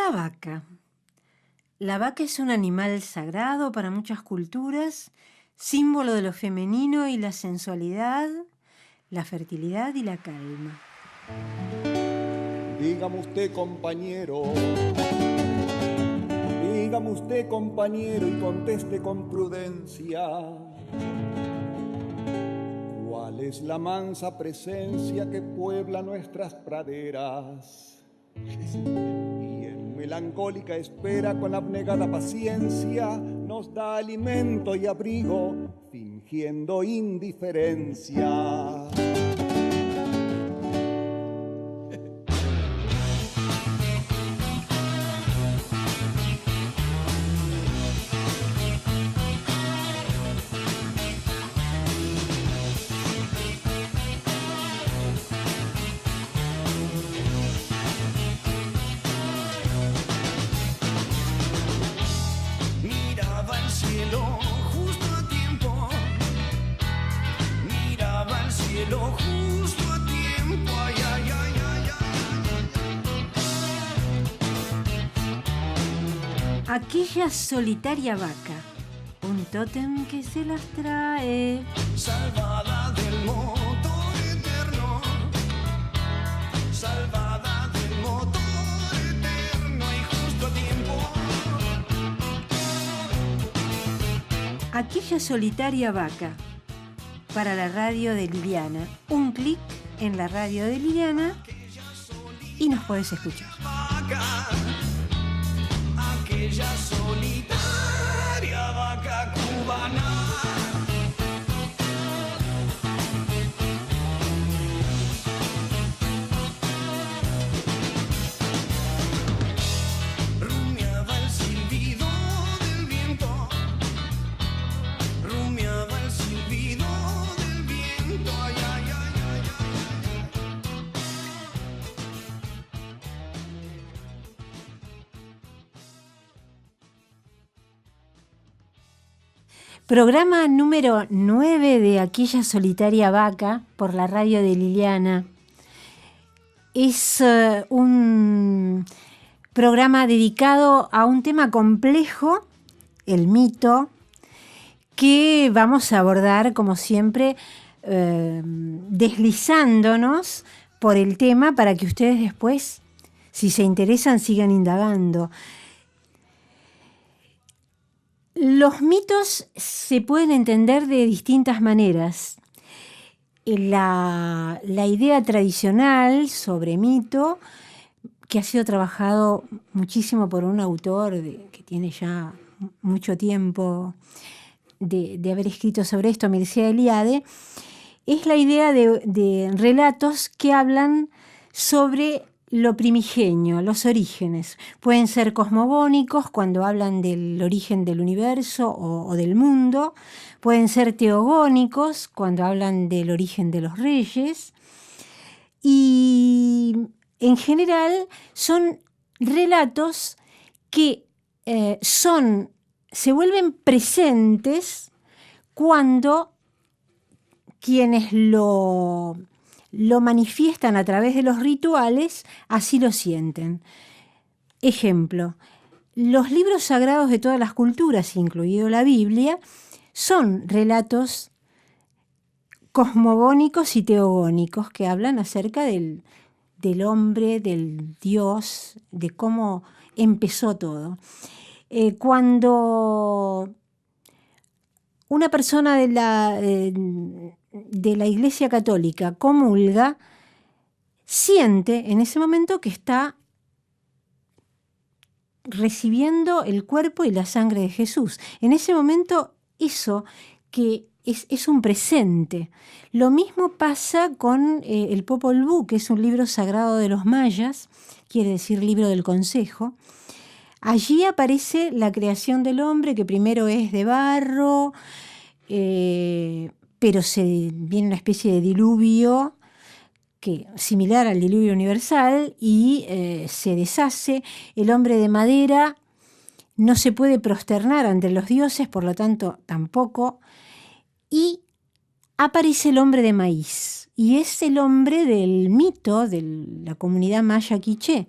La vaca. La vaca es un animal sagrado para muchas culturas, símbolo de lo femenino y la sensualidad, la fertilidad y la calma. Dígame usted, compañero, y conteste con prudencia. ¿Cuál es la mansa presencia que puebla nuestras praderas? Y en melancólica espera, con abnegada paciencia, nos da alimento y abrigo, fingiendo indiferencia. Aquella solitaria vaca, un tótem que se las trae. Salvada del motor eterno, salvada del motor eterno y justo a tiempo. Aquella solitaria vaca, para la radio de Liliana. Un clic en la radio de Liliana y nos podés escuchar. Aquella solitaria vaca cubana. Rumiaba el silbido del viento, rumiaba el silbido del viento, ay, ay, ay, ay, ay. Programa número 9 de Aquella solitaria vaca por la radio de Liliana. Es un programa dedicado a un tema complejo, el mito, que vamos a abordar, como siempre, deslizándonos por el tema para que ustedes después, si se interesan, sigan indagando. Los mitos se pueden entender de distintas maneras. La idea tradicional sobre mito, que ha sido trabajado muchísimo por un autor que tiene ya mucho tiempo de haber escrito sobre esto, Mircea Eliade, es la idea de relatos que hablan sobre lo primigenio, los orígenes. Pueden ser cosmogónicos cuando hablan del origen del universo o del mundo. Pueden ser teogónicos cuando hablan del origen de los reyes. Y en general son relatos que se vuelven presentes cuando quienes lo manifiestan a través de los rituales, así lo sienten. Ejemplo, los libros sagrados de todas las culturas, incluido la Biblia, son relatos cosmogónicos y teogónicos que hablan acerca del hombre, del Dios, de cómo empezó todo. Cuando una persona de la Iglesia Católica comulga, siente en ese momento que está recibiendo el cuerpo y la sangre de Jesús. En ese momento eso que es un presente. Lo mismo pasa con el Popol Vuh, que es un libro sagrado de los mayas, quiere decir libro del consejo. Allí aparece la creación del hombre, que primero es de barro, pero viene una especie de diluvio similar al diluvio universal y se deshace. El hombre de madera no se puede prosternar ante los dioses, por lo tanto tampoco, y aparece el hombre de maíz, y es el hombre del mito de la comunidad maya quiché.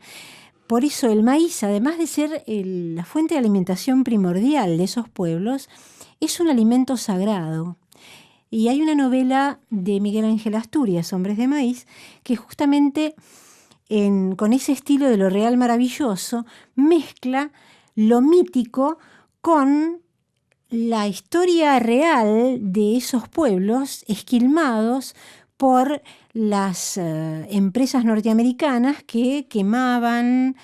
por eso el maíz, además de ser la fuente de alimentación primordial de esos pueblos, es un alimento sagrado. Y hay una novela de Miguel Ángel Asturias, Hombres de Maíz, que justamente con ese estilo de lo real maravilloso mezcla lo mítico con la historia real de esos pueblos esquilmados por las empresas norteamericanas que quemaban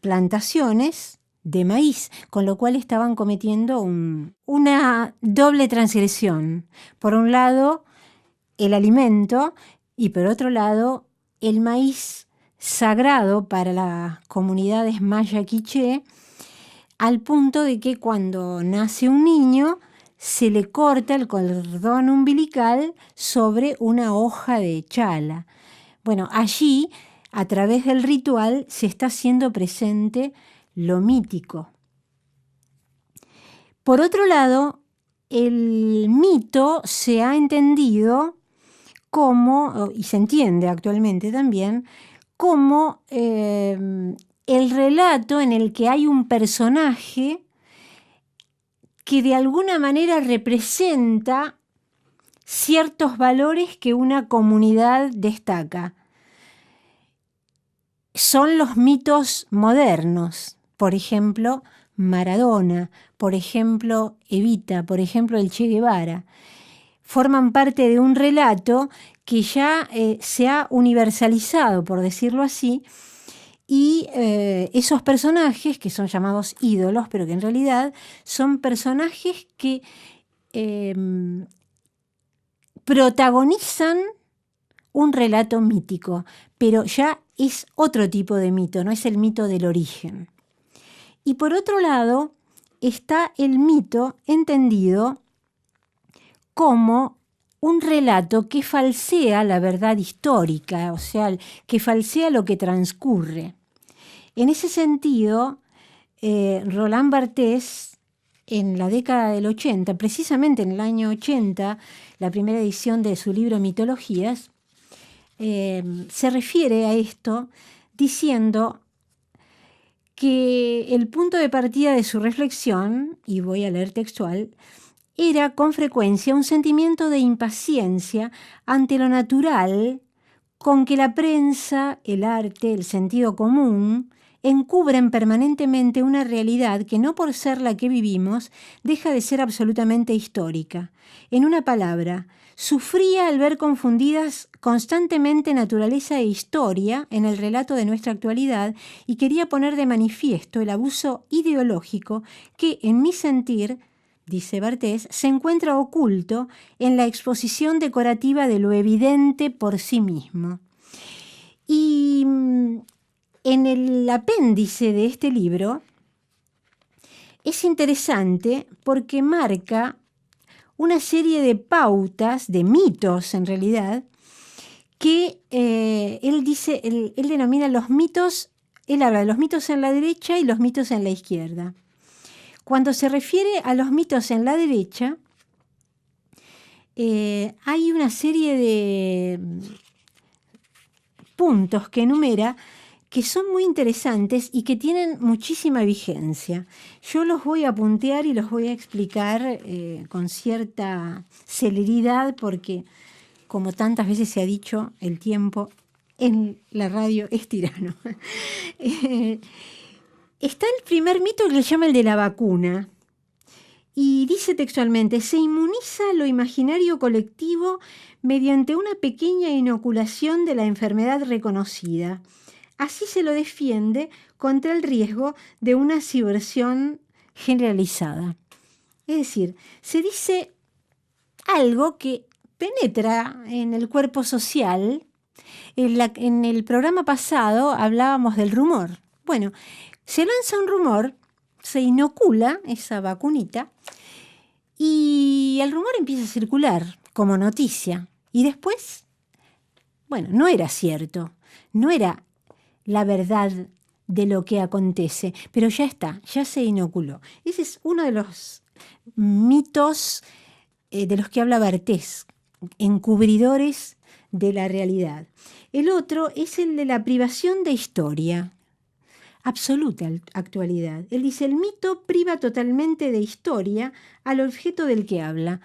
plantaciones de maíz, con lo cual estaban cometiendo una doble transgresión. Por un lado, el alimento y por otro lado, el maíz sagrado para las comunidades maya quiché, al punto de que cuando nace un niño se le corta el cordón umbilical sobre una hoja de chala. Bueno, allí, a través del ritual, se está haciendo presente lo mítico. Por otro lado, el mito se ha entendido como, y se entiende actualmente también, como el relato en el que hay un personaje que de alguna manera representa ciertos valores que una comunidad destaca. Son los mitos modernos, por ejemplo, Maradona, por ejemplo, Evita, por ejemplo, el Che Guevara. Forman parte de un relato que ya se ha universalizado, por decirlo así, y esos personajes, que son llamados ídolos, pero que en realidad son personajes que protagonizan un relato mítico, pero ya es otro tipo de mito, no es el mito del origen. Y por otro lado está el mito entendido como un relato que falsea la verdad histórica, o sea, que falsea lo que transcurre. En ese sentido, Roland Barthes, en la década del 80, precisamente en el año 80, la primera edición de su libro Mitologías, se refiere a esto diciendo que el punto de partida de su reflexión, y voy a leer textual, era con frecuencia un sentimiento de impaciencia ante lo natural con que la prensa, el arte, el sentido común encubren permanentemente una realidad que no por ser la que vivimos deja de ser absolutamente histórica. En una palabra, sufría al ver confundidas constantemente naturaleza e historia en el relato de nuestra actualidad y quería poner de manifiesto el abuso ideológico que, en mi sentir, dice Barthes, se encuentra oculto en la exposición decorativa de lo evidente por sí mismo. Y en el apéndice de este libro es interesante porque marca una serie de pautas, de mitos en realidad, que él denomina los mitos, él habla de los mitos en la derecha y los mitos en la izquierda. Cuando se refiere a los mitos en la derecha, hay una serie de puntos que enumera que son muy interesantes y que tienen muchísima vigencia. Yo los voy a puntear y los voy a explicar con cierta celeridad porque, como tantas veces se ha dicho, el tiempo en la radio es tirano. Está el primer mito que le llama el de la vacuna. Y dice textualmente, se inmuniza lo imaginario colectivo mediante una pequeña inoculación de la enfermedad reconocida. Así se lo defiende contra el riesgo de una subversión generalizada. Es decir, se dice algo que penetra en el cuerpo social. En el programa pasado hablábamos del rumor. Bueno, se lanza un rumor, se inocula esa vacunita y el rumor empieza a circular como noticia. Y después, bueno, no era cierto, no era la verdad de lo que acontece, pero ya está, ya se inoculó. Ese es uno de los mitos de los que habla Barthes, encubridores de la realidad. El otro es el de la privación de historia. absoluta actualidad. Él dice, el mito priva totalmente de historia al objeto del que habla.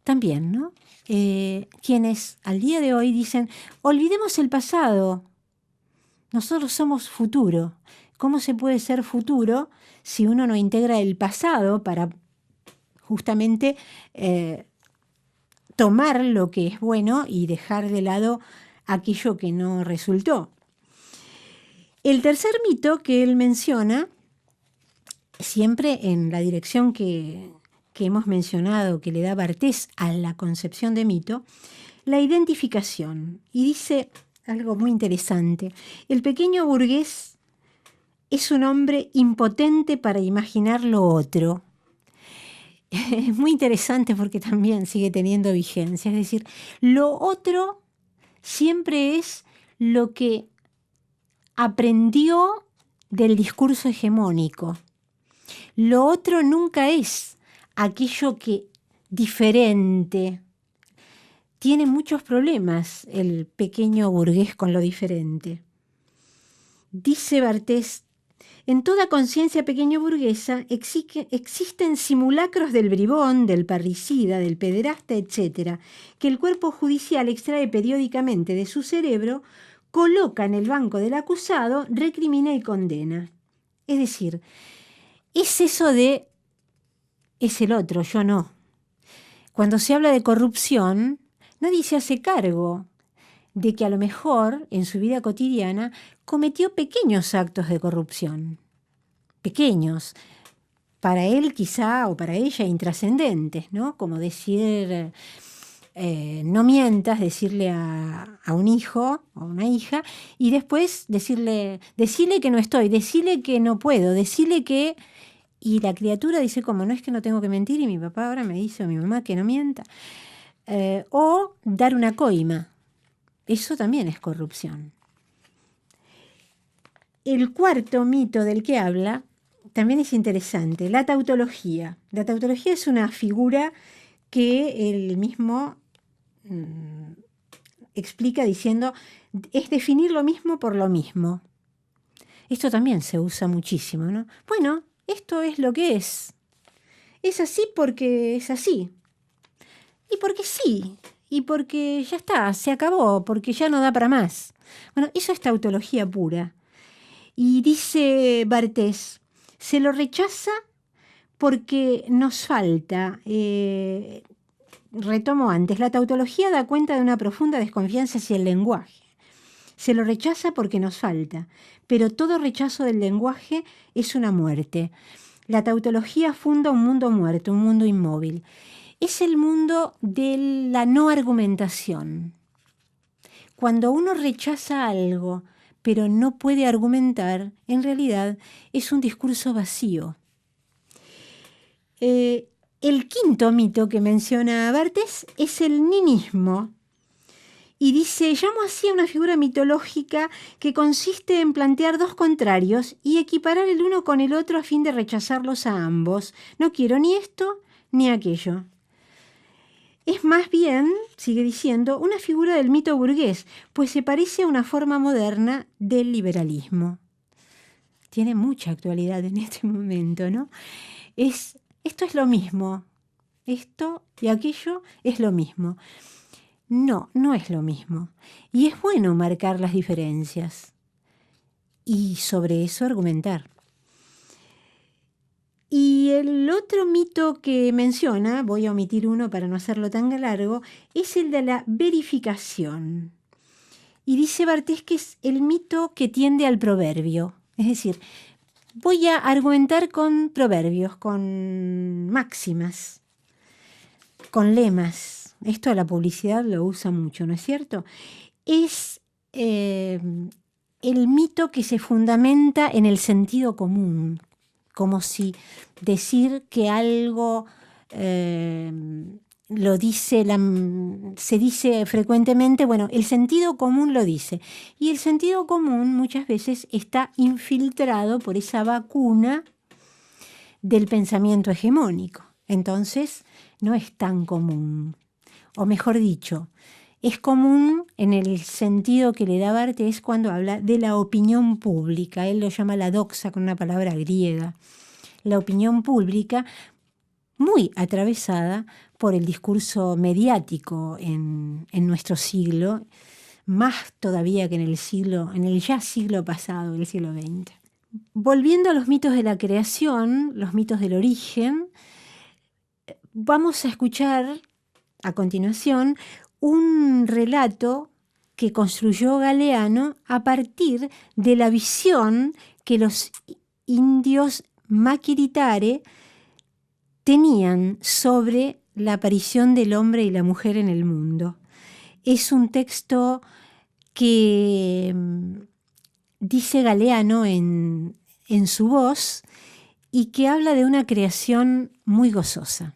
También, ¿no? Quienes al día de hoy dicen, olvidemos el pasado, nosotros somos futuro. ¿Cómo se puede ser futuro si uno no integra el pasado para justamente tomar lo que es bueno y dejar de lado aquello que no resultó? El tercer mito que él menciona, siempre en la dirección que hemos mencionado, que le da Barthes a la concepción de mito, la identificación. Y dice algo muy interesante. El pequeño burgués es un hombre impotente para imaginar lo otro. Es muy interesante porque también sigue teniendo vigencia. Es decir, lo otro siempre es lo que aprendió del discurso hegemónico. Lo otro nunca es aquello que diferente. Tiene muchos problemas el pequeño burgués con lo diferente. Dice Barthes, en toda conciencia pequeño burguesa existen simulacros del bribón, del parricida, del pederasta, etc., que el cuerpo judicial extrae periódicamente de su cerebro, coloca en el banco del acusado, recrimina y condena. Es decir, es eso de, es el otro, yo no. Cuando se habla de corrupción, nadie se hace cargo de que a lo mejor en su vida cotidiana cometió pequeños actos de corrupción. Pequeños. Para él quizá o para ella intrascendentes, ¿no? Como decir, no mientas, decirle a un hijo o a una hija y después decirle que no estoy, decirle que no puedo, decirle que... Y la criatura dice, ¿cómo? No es que no tengo que mentir y mi papá ahora me dice o mi mamá que no mienta. O dar una coima. Eso también es corrupción. El cuarto mito del que habla también es interesante, la tautología. La tautología es una figura que él mismo explica diciendo, es definir lo mismo por lo mismo. Esto también se usa muchísimo, ¿no? Bueno, esto es lo que es. Es así porque es así. Y porque sí. Y porque ya está, se acabó, porque ya no da para más. Bueno, eso es tautología pura. Y dice Barthes, se lo rechaza porque nos falta. Retomo antes, la tautología da cuenta de una profunda desconfianza hacia el lenguaje. Se lo rechaza porque nos falta, pero todo rechazo del lenguaje es una muerte. La tautología funda un mundo muerto, un mundo inmóvil. Es el mundo de la no argumentación. Cuando uno rechaza algo, pero no puede argumentar, en realidad es un discurso vacío. El quinto mito que menciona Barthes es el ninismo. Y dice, llamo así a una figura mitológica que consiste en plantear dos contrarios y equiparar el uno con el otro a fin de rechazarlos a ambos. No quiero ni esto ni aquello. Es más bien, sigue diciendo, una figura del mito burgués, pues se parece a una forma moderna del liberalismo. Tiene mucha actualidad en este momento, ¿no? Esto es lo mismo. Esto y aquello es lo mismo. No, no es lo mismo. Y es bueno marcar las diferencias y sobre eso argumentar. Y el otro mito que menciona, voy a omitir uno para no hacerlo tan largo, es el de la verificación. Y dice Barthes que es el mito que tiende al proverbio. Es decir, voy a argumentar con proverbios, con máximas, con lemas. Esto la publicidad lo usa mucho, ¿no es cierto? Es el mito que se fundamenta en el sentido común, como si decir que algo lo dice, se dice frecuentemente, bueno, el sentido común lo dice. Y el sentido común muchas veces está infiltrado por esa vacuna del pensamiento hegemónico. Entonces, no es tan común. O mejor dicho, es común en el sentido que le da Barthes es cuando habla de la opinión pública. Él lo llama la doxa con una palabra griega. La opinión pública muy atravesada por el discurso mediático en nuestro siglo, más todavía que en el ya siglo pasado, el siglo XX. Volviendo a los mitos de la creación, los mitos del origen, vamos a escuchar a continuación un relato que construyó Galeano a partir de la visión que los indios Maquiritare tenían sobre la aparición del hombre y la mujer en el mundo. Es un texto que dice Galeano en su voz y que habla de una creación muy gozosa.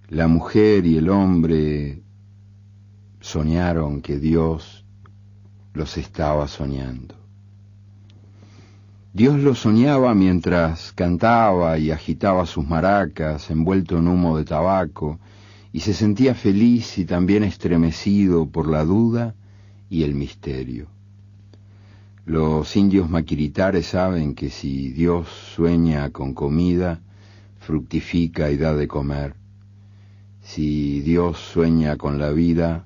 La mujer y el hombre soñaron que Dios los estaba soñando. Dios los soñaba mientras cantaba y agitaba sus maracas envuelto en humo de tabaco, y se sentía feliz y también estremecido por la duda y el misterio. Los indios maquiritares saben que si Dios sueña con comida, fructifica y da de comer. Si Dios sueña con la vida,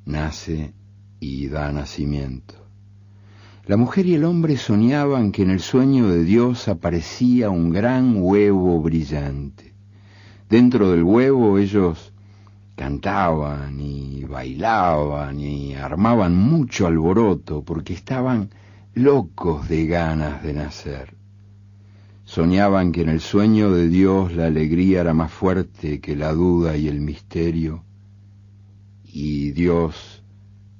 nace y da nacimiento. La mujer y el hombre soñaban que en el sueño de Dios aparecía un gran huevo brillante. Dentro del huevo ellos cantaban y bailaban y armaban mucho alboroto porque estaban locos de ganas de nacer. Soñaban que en el sueño de Dios la alegría era más fuerte que la duda y el misterio, y Dios,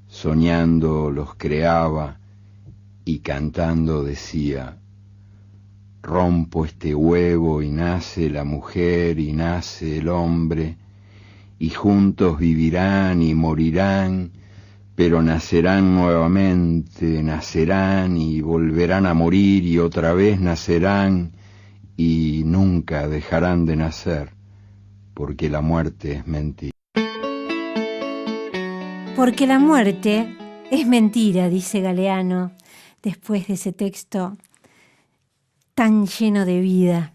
soñando, los creaba y cantando decía: rompo este huevo y nace la mujer y nace el hombre, y juntos vivirán y morirán, pero nacerán nuevamente, nacerán y volverán a morir y otra vez nacerán y nunca dejarán de nacer, porque la muerte es mentira. Porque la muerte es mentira, dice Galeano, después de ese texto tan lleno de vida.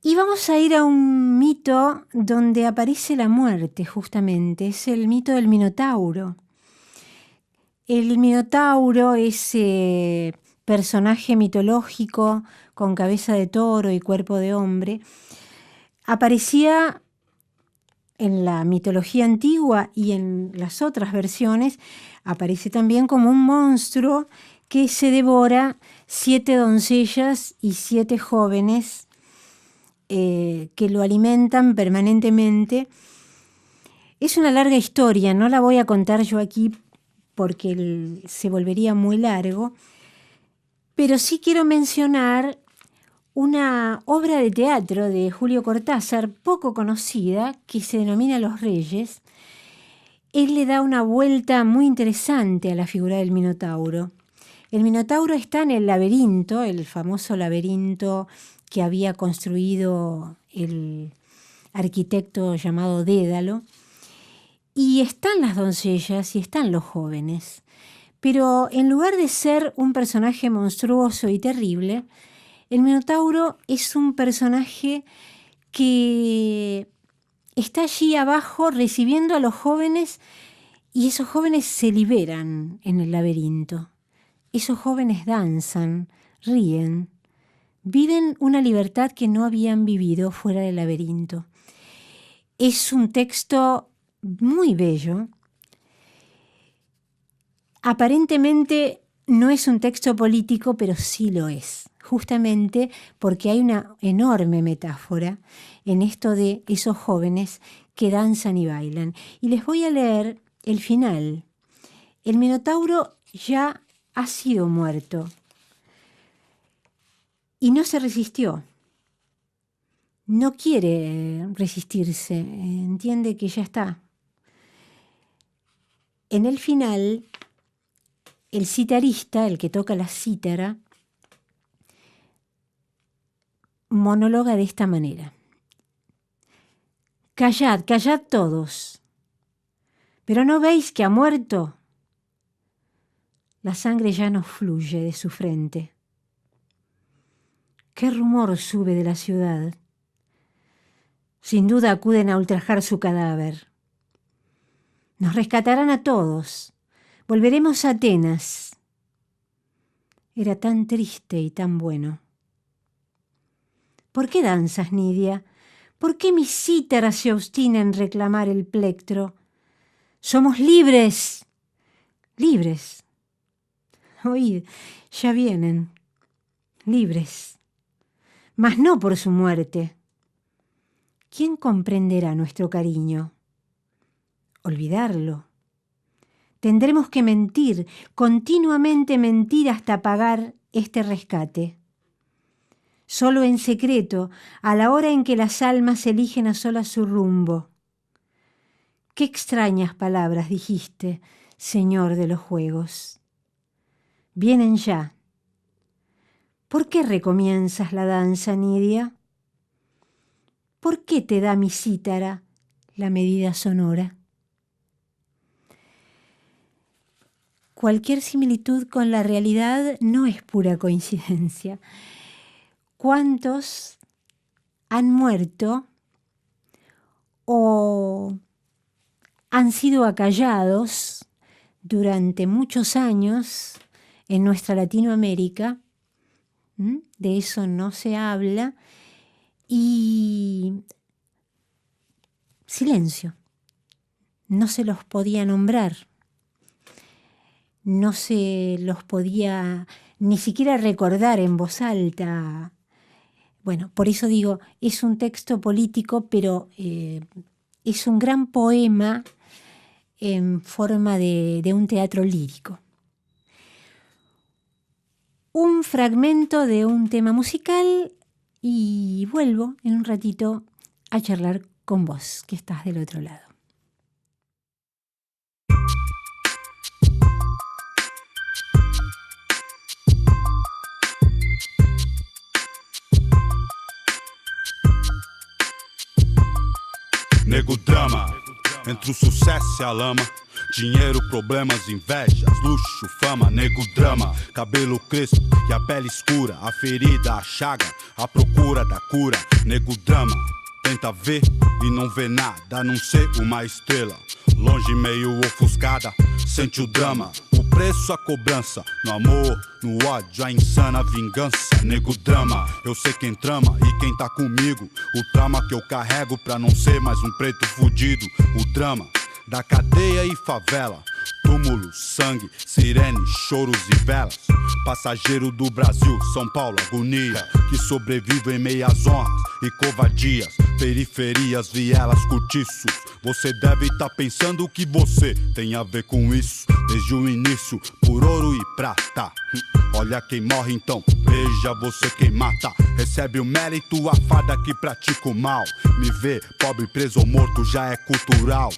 Y vamos a ir a un mito donde aparece la muerte, justamente. Es el mito del Minotauro. El Minotauro, ese personaje mitológico con cabeza de toro y cuerpo de hombre, aparecía en la mitología antigua y en las otras versiones, aparece también como un monstruo que se devora 7 doncellas y 7 jóvenes que lo alimentan permanentemente. Es una larga historia, no la voy a contar yo aquí porque se volvería muy largo, pero sí quiero mencionar una obra de teatro de Julio Cortázar, poco conocida, que se denomina Los Reyes. Él le da una vuelta muy interesante a la figura del Minotauro. El Minotauro está en el laberinto, el famoso laberinto que había construido el arquitecto llamado Dédalo, y están las doncellas y están los jóvenes. Pero en lugar de ser un personaje monstruoso y terrible, el Minotauro es un personaje que está allí abajo recibiendo a los jóvenes, y esos jóvenes se liberan en el laberinto. Esos jóvenes danzan, ríen, viven una libertad que no habían vivido fuera del laberinto. Es un texto muy bello. Aparentemente no es un texto político, pero sí lo es, justamente porque hay una enorme metáfora en esto de esos jóvenes que danzan y bailan. Y les voy a leer el final. El Minotauro ya ha sido muerto y no se resistió. No quiere resistirse, entiende que ya está. En el final, el citarista, el que toca la cítara, monologa de esta manera. Callad, callad todos. ¿Pero no veis que ha muerto? La sangre ya no fluye de su frente. ¿Qué rumor sube de la ciudad? Sin duda acuden a ultrajar su cadáver. Nos rescatarán a todos. Volveremos a Atenas. Era tan triste y tan bueno. ¿Por qué danzas, Nidia? ¿Por qué mi cítara se obstina en reclamar el plectro? Somos libres, libres. Oíd, ya vienen, libres, mas no por su muerte. ¿Quién comprenderá nuestro cariño? Olvidarlo. Tendremos que mentir, continuamente mentir hasta pagar este rescate. Solo en secreto, a la hora en que las almas eligen a solas su rumbo. Qué extrañas palabras dijiste, Señor de los juegos. Vienen ya. ¿Por qué recomienzas la danza, Nidia? ¿Por qué te da mi cítara la medida sonora? Cualquier similitud con la realidad no es pura coincidencia. ¿Cuántos han muerto o han sido acallados durante muchos años en nuestra Latinoamérica? De eso no se habla. Y silencio. No se los podía nombrar. No se los podía ni siquiera recordar en voz alta. Bueno, por eso digo, es un texto político, pero es un gran poema en forma de un teatro lírico. Un fragmento de un tema musical y vuelvo en un ratito a charlar con vos, que estás del otro lado. Nego drama, entre o sucesso e a lama. Dinheiro, problemas, invejas, luxo, fama. Nego drama, cabelo crespo e a pele escura. A ferida, a chaga, a procura da cura. Nego drama, tenta ver e não vê nada, a não ser uma estrela. Longe, meio ofuscada, sente o drama. O preço, a cobrança, no amor, no ódio, a insana vingança. Nego drama, eu sei quem trama e quem tá comigo. O trauma que eu carrego pra não ser mais um preto fudido. O drama da cadeia e favela. Túmulo, sangue, sirene, choros e velas. Passageiro do Brasil, São Paulo, agonia. Que sobrevive em meias honras e covardias. Periferias, vielas, cortiços. Você deve estar pensando que você tem a ver com isso. Desde o início, por ouro e prata. Olha quem morre então, veja você quem mata. Recebe o mérito, a farda que pratica o mal. Me ver pobre, preso ou morto já é cultural.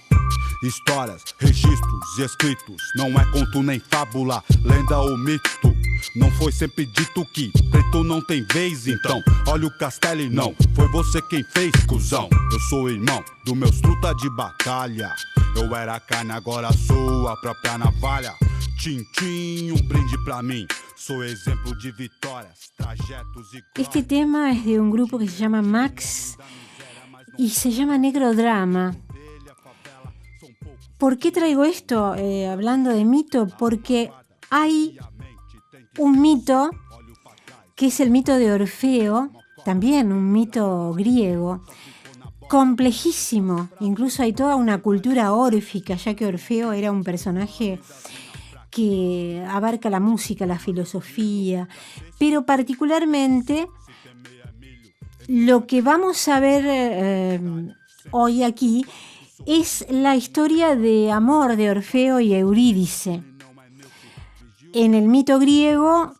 Histórias, registros e escritos. Não é conto nem fábula, lenda ou mito. Não foi sempre dito que preto não tem vez, então olha o castelo e não foi você quem fez, cuzão. Eu sou irmão do meus truta de batalha. Eu era carne, agora sou a própria navalha. Tchim, brinde pra mim. Sou exemplo de vitórias, trajetos e... Este tema es de un grupo que se llama Max y se llama Negro Drama. ¿Por qué traigo esto hablando de mito? Porque hay un mito que es el mito de Orfeo, también un mito griego, complejísimo. Incluso hay toda una cultura órfica, ya que Orfeo era un personaje que abarca la música, la filosofía, pero particularmente lo que vamos a ver hoy aquí es la historia de amor de Orfeo y Eurídice. En el mito griego,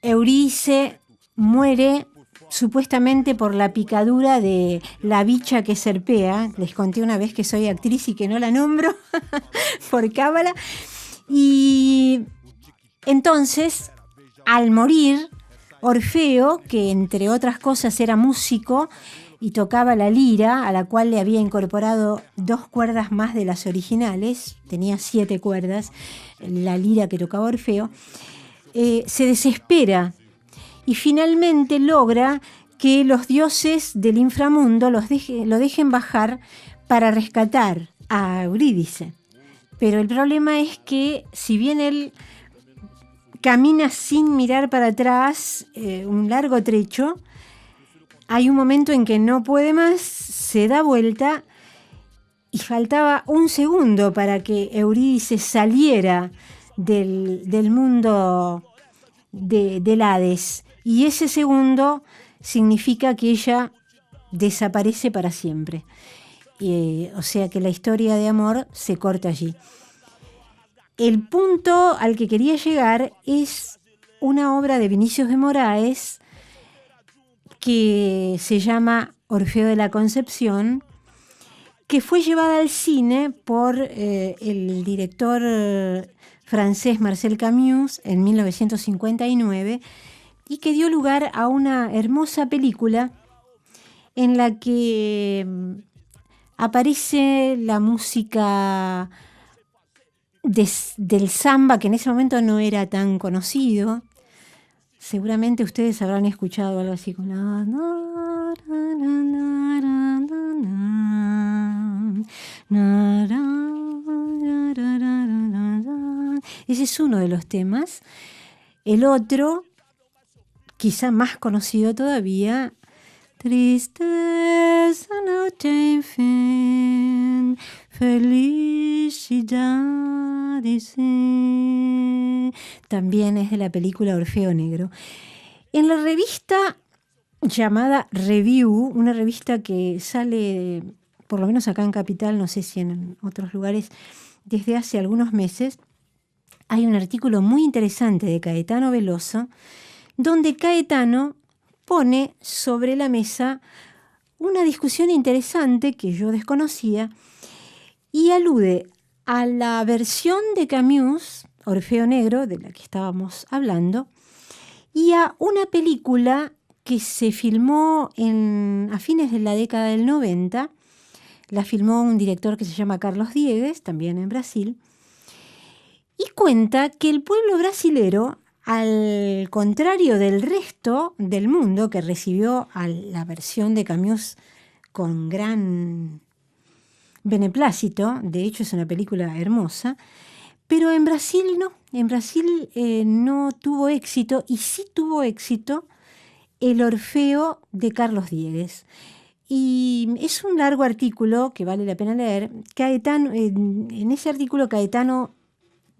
Eurídice muere supuestamente por la picadura de la bicha que serpea. Les conté una vez que soy actriz y que no la nombro por cábala. Y entonces, al morir, Orfeo, que entre otras cosas era músico, y tocaba la lira, a la cual le había incorporado 2 cuerdas más de las originales, tenía 7 cuerdas, la lira que tocaba Orfeo, se desespera y finalmente logra que los dioses del inframundo lo dejen bajar para rescatar a Eurídice. Pero el problema es que, si bien él camina sin mirar para atrás un largo trecho, hay un momento en que no puede más, se da vuelta y faltaba 1 segundo para que Eurídice saliera del mundo del Hades. Y ese segundo significa que ella desaparece para siempre. O sea que la historia de amor se corta allí. El punto al que quería llegar es una obra de Vinicius de Moraes que se llama Orfeo de la Concepción, que fue llevada al cine por el director francés Marcel Camus en 1959 y que dio lugar a una hermosa película en la que aparece la música del samba, que en ese momento no era tan conocido. Seguramente ustedes habrán escuchado algo así como ese es uno de los temas. El otro, quizá más conocido todavía, Tristeza no tem fin, felicidad dice. También es de la película Orfeo Negro. En la revista llamada Review, una revista que sale, por lo menos acá en Capital, no sé si en otros lugares, desde hace algunos meses, hay un artículo muy interesante de Caetano Veloso, donde Caetano pone sobre la mesa una discusión interesante que yo desconocía y alude a la versión de Camus, Orfeo Negro, de la que estábamos hablando, y a una película que se filmó a fines de la década del 90, la filmó un director que se llama Carlos Diegues, también en Brasil, y cuenta que el pueblo brasilero, al contrario del resto del mundo que recibió a la versión de Camus con gran beneplácito, de hecho es una película hermosa, pero en Brasil no, no tuvo éxito, y sí tuvo éxito el Orfeo de Carlos Diegues. Y es un largo artículo que vale la pena leer. Caetano, en ese artículo Caetano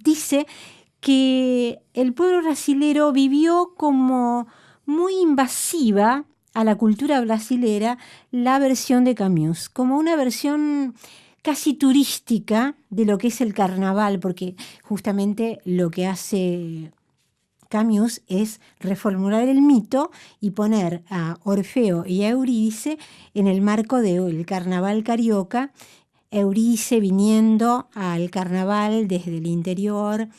dice que el pueblo brasilero vivió como muy invasiva a la cultura brasilera la versión de Camus, como una versión casi turística de lo que es el carnaval, porque justamente lo que hace Camus es reformular el mito y poner a Orfeo y a Eurídice en el marco del carnaval carioca, Eurídice viniendo al carnaval desde el interior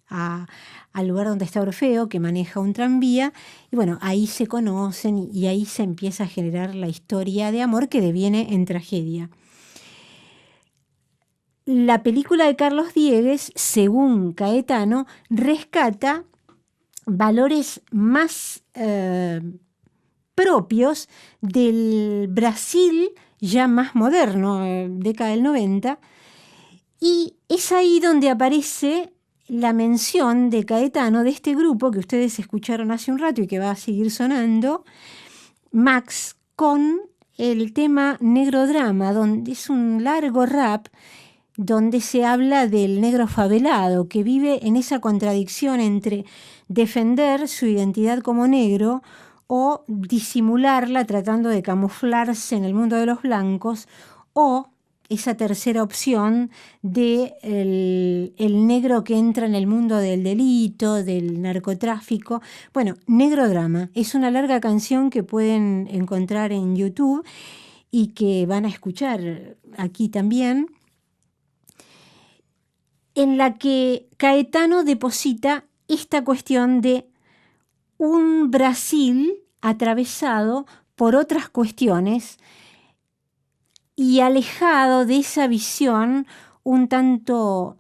al lugar donde está Orfeo, que maneja un tranvía, y bueno, ahí se conocen y ahí se empieza a generar la historia de amor que deviene en tragedia. La película de Carlos Diegues, según Caetano, rescata valores más propios del Brasil ya más moderno, década del 90, y es ahí donde aparece la mención de Caetano de este grupo que ustedes escucharon hace un rato y que va a seguir sonando, Max, con el tema Negro Drama, donde es un largo rap donde se habla del negro favelado que vive en esa contradicción entre defender su identidad como negro o disimularla tratando de camuflarse en el mundo de los blancos, o esa tercera opción de el negro que entra en el mundo del delito, del narcotráfico. Bueno, Negro Drama es una larga canción que pueden encontrar en YouTube y que van a escuchar aquí también, en la que Caetano deposita esta cuestión de un Brasil atravesado por otras cuestiones y alejado de esa visión un tanto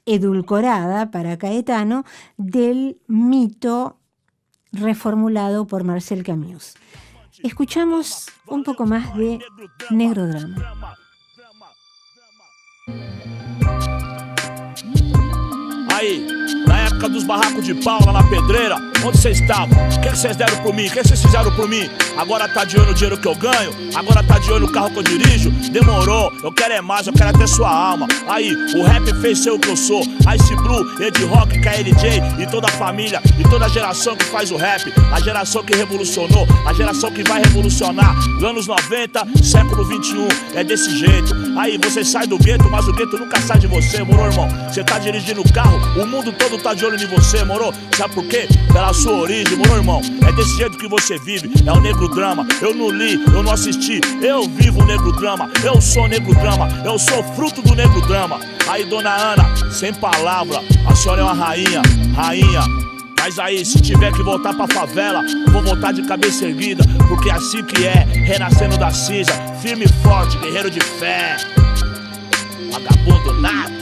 edulcorada para Caetano del mito reformulado por Marcel Camus. Escuchamos un poco más de Negro Drama. Aí, na época dos barracos de pau lá na pedreira, onde vocês estavam? O que vocês deram por mim? O que vocês fizeram por mim? Agora tá de olho no dinheiro que eu ganho? Agora tá de olho no carro que eu dirijo? Demorou, eu quero é mais, eu quero até sua alma. Aí, o rap fez ser o que eu sou. Ice Blue, Ed Rock, KLJ e toda a família e toda a geração que faz o rap. A geração que revolucionou, a geração que vai revolucionar. Anos 90, século 21, é desse jeito. Aí, você sai do gueto, mas o gueto nunca sai de você, moro, irmão? Você tá dirigindo o carro, o mundo todo tá de olho em você, moro? Sabe por quê? Pela sua origem, moro, irmão? É desse jeito que você vive, é o negro drama. Eu não li, eu não assisti, eu vivo o negro drama. Eu sou negro drama, eu sou fruto do negro drama. Aí, dona Ana, sem palavra, a senhora é uma rainha, rainha. Mas aí, se tiver que voltar pra favela, vou voltar de cabeça erguida, porque é assim que é, renascendo da cinza, firme e forte, guerreiro de fé. Vagabundo nato.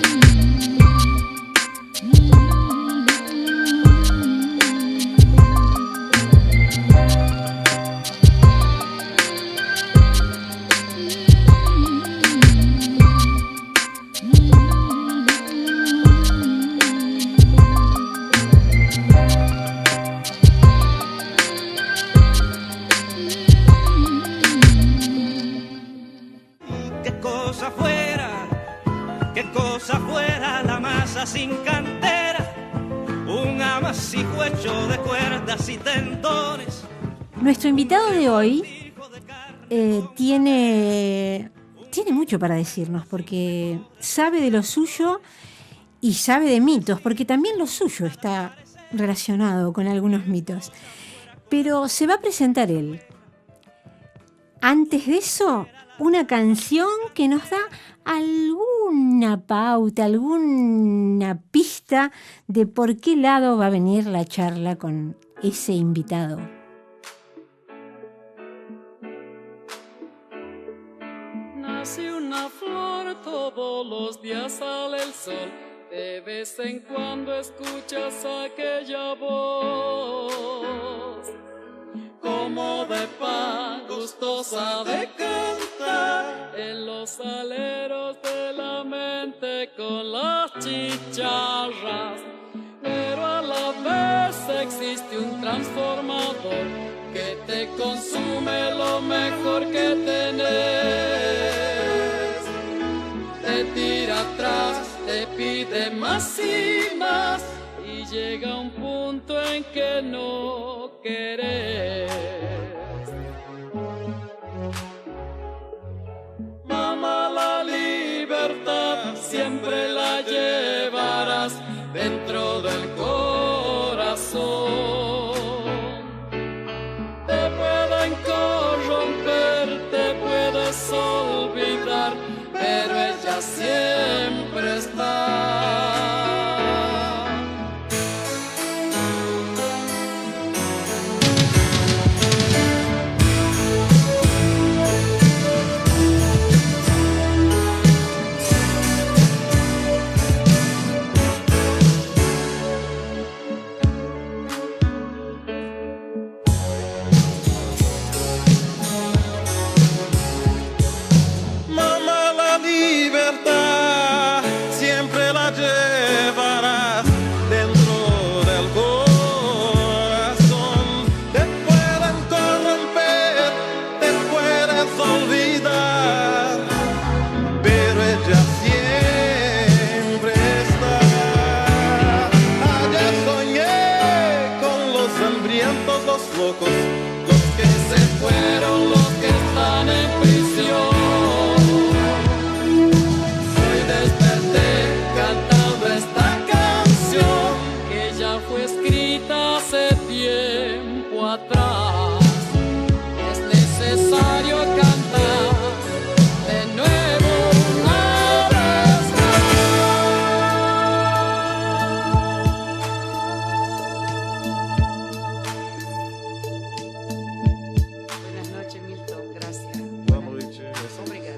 Sin cantera, un amasijo hecho de cuerdas y tendones. Nuestro invitado de hoy tiene mucho para decirnos, porque sabe de lo suyo y sabe de mitos, porque también lo suyo está relacionado con algunos mitos. Pero se va a presentar él. Antes de eso, una canción que nos da alguna pauta, alguna pista de por qué lado va a venir la charla con ese invitado. Nace una flor, todos los días sale el sol, de vez en cuando escuchas aquella voz, como de pan, gustosa de cantar, en los aleros de la mente con las chicharras. Pero a la vez existe un transformador que te consume lo mejor que tenés. Te tira atrás, te pide más y más, y llega un punto en que no querés. Mamá, la libertad siempre la llevarás dentro del corazón. Te pueden corromper, te puedes olvidar, pero ella siempre está. Obrigada.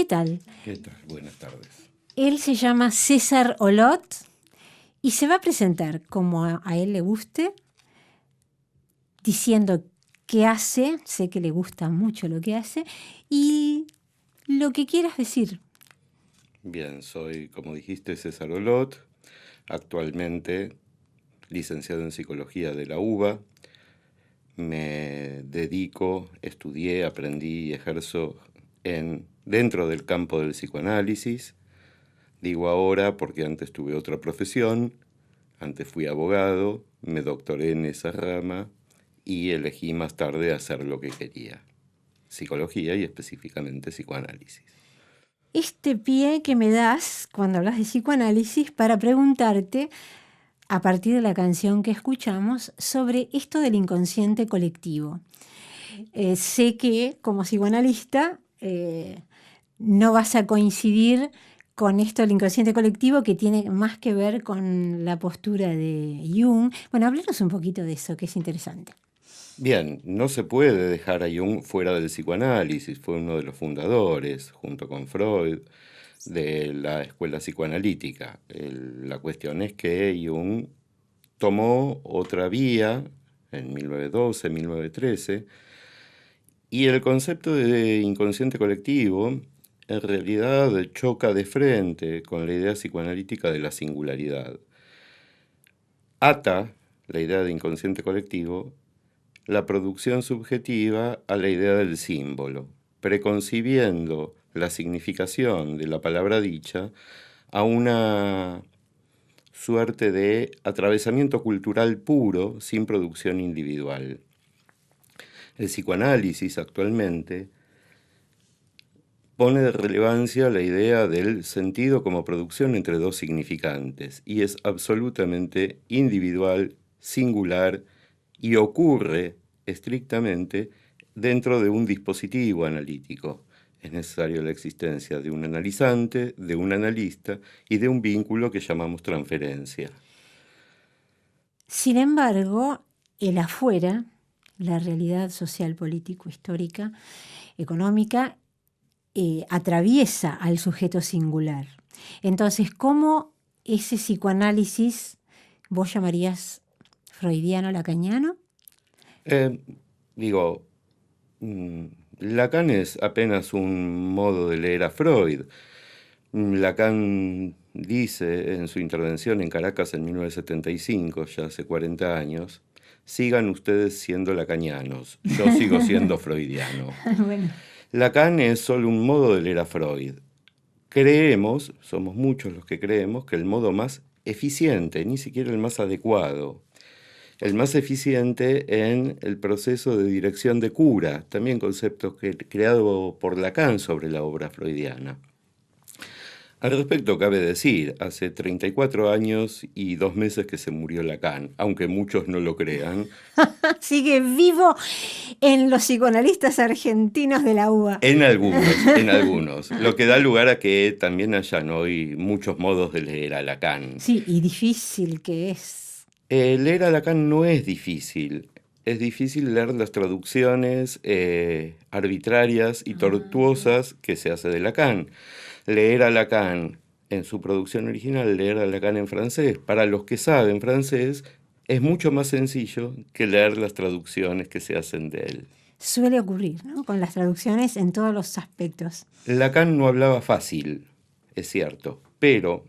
¿Qué tal? ¿Qué tal? Buenas tardes. Él se llama César Olot y se va a presentar como a él le guste, diciendo qué hace, sé que le gusta mucho lo que hace, y lo que quieras decir. Bien, soy, como dijiste, César Olot, actualmente licenciado en Psicología de la UBA. Me dedico, estudié, aprendí y ejerzo dentro del campo del psicoanálisis. Digo ahora porque antes tuve otra profesión, antes fui abogado, me doctoré en esa rama y elegí más tarde hacer lo que quería, psicología y específicamente psicoanálisis. Este pie que me das cuando hablas de psicoanálisis para preguntarte, a partir de la canción que escuchamos, sobre esto del inconsciente colectivo. Sé que como psicoanalista no vas a coincidir con esto del inconsciente colectivo, que tiene más que ver con la postura de Jung. Bueno, háblanos un poquito de eso, que es interesante. Bien, no se puede dejar a Jung fuera del psicoanálisis. Fue uno de los fundadores, junto con Freud, de la escuela psicoanalítica. La cuestión es que Jung tomó otra vía en 1912, 1913, y el concepto de inconsciente colectivo en realidad choca de frente con la idea psicoanalítica de la singularidad. Ata la idea de inconsciente colectivo la producción subjetiva a la idea del símbolo, preconcibiendo la significación de la palabra dicha a una suerte de atravesamiento cultural puro sin producción individual. El psicoanálisis actualmente pone de relevancia la idea del sentido como producción entre dos significantes y es absolutamente individual, singular y ocurre estrictamente dentro de un dispositivo analítico. Es necesaria la existencia de un analizante, de un analista y de un vínculo que llamamos transferencia. Sin embargo, el afuera, la realidad social, político, histórica, económica, atraviesa al sujeto singular. Entonces, ¿cómo ese psicoanálisis vos llamarías freudiano, lacaniano? Lacan es apenas un modo de leer a Freud. Lacan dice en su intervención en Caracas en 1975, ya hace 40 años, sigan ustedes siendo lacanianos, yo sigo siendo freudiano. Bueno. Lacan es solo un modo de leer a Freud. Creemos, somos muchos los que creemos, que el modo más eficiente, ni siquiera el más adecuado, el más eficiente en el proceso de dirección de cura, también concepto creado por Lacan sobre la obra freudiana. Al respecto cabe decir, hace 34 años y 2 meses que se murió Lacan, aunque muchos no lo crean. Sigue vivo en los psicoanalistas argentinos de la UBA. En algunos. Lo que da lugar a que también hayan hoy muchos modos de leer a Lacan. Sí, y difícil que es. Leer a Lacan no es difícil. Es difícil leer las traducciones arbitrarias y tortuosas que se hace de Lacan. Leer a Lacan en su producción original, leer a Lacan en francés, para los que saben francés, es mucho más sencillo que leer las traducciones que se hacen de él. Suele ocurrir, ¿no? Con las traducciones en todos los aspectos. Lacan no hablaba fácil, es cierto, pero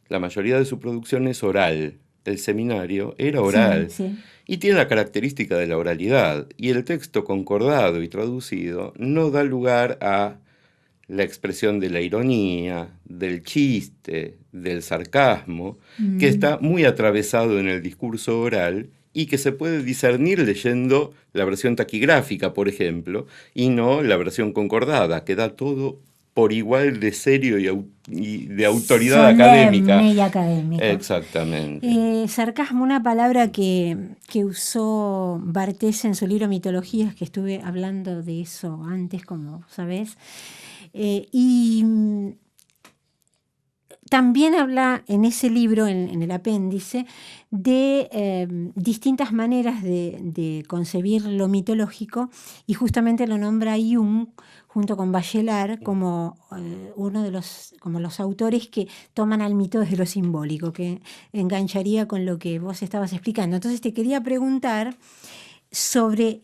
la mayoría de su producción es oral. El seminario era oral, sí. Y tiene la característica de la oralidad, y el texto concordado y traducido no da lugar a la expresión de la ironía, del chiste, del sarcasmo, que está muy atravesado en el discurso oral y que se puede discernir leyendo la versión taquigráfica, por ejemplo, y no la versión concordada, que da todo por igual de serio y de autoridad académica. Y académica. Exactamente. Sarcasmo, una palabra que usó Barthes en su libro Mitologías, que estuve hablando de eso antes, como sabés. Y también habla en ese libro, en el apéndice, de distintas maneras de concebir lo mitológico, y justamente lo nombra Jung junto con Bachelard como uno de los autores que toman al mito desde lo simbólico, que engancharía con lo que vos estabas explicando. Entonces te quería preguntar sobre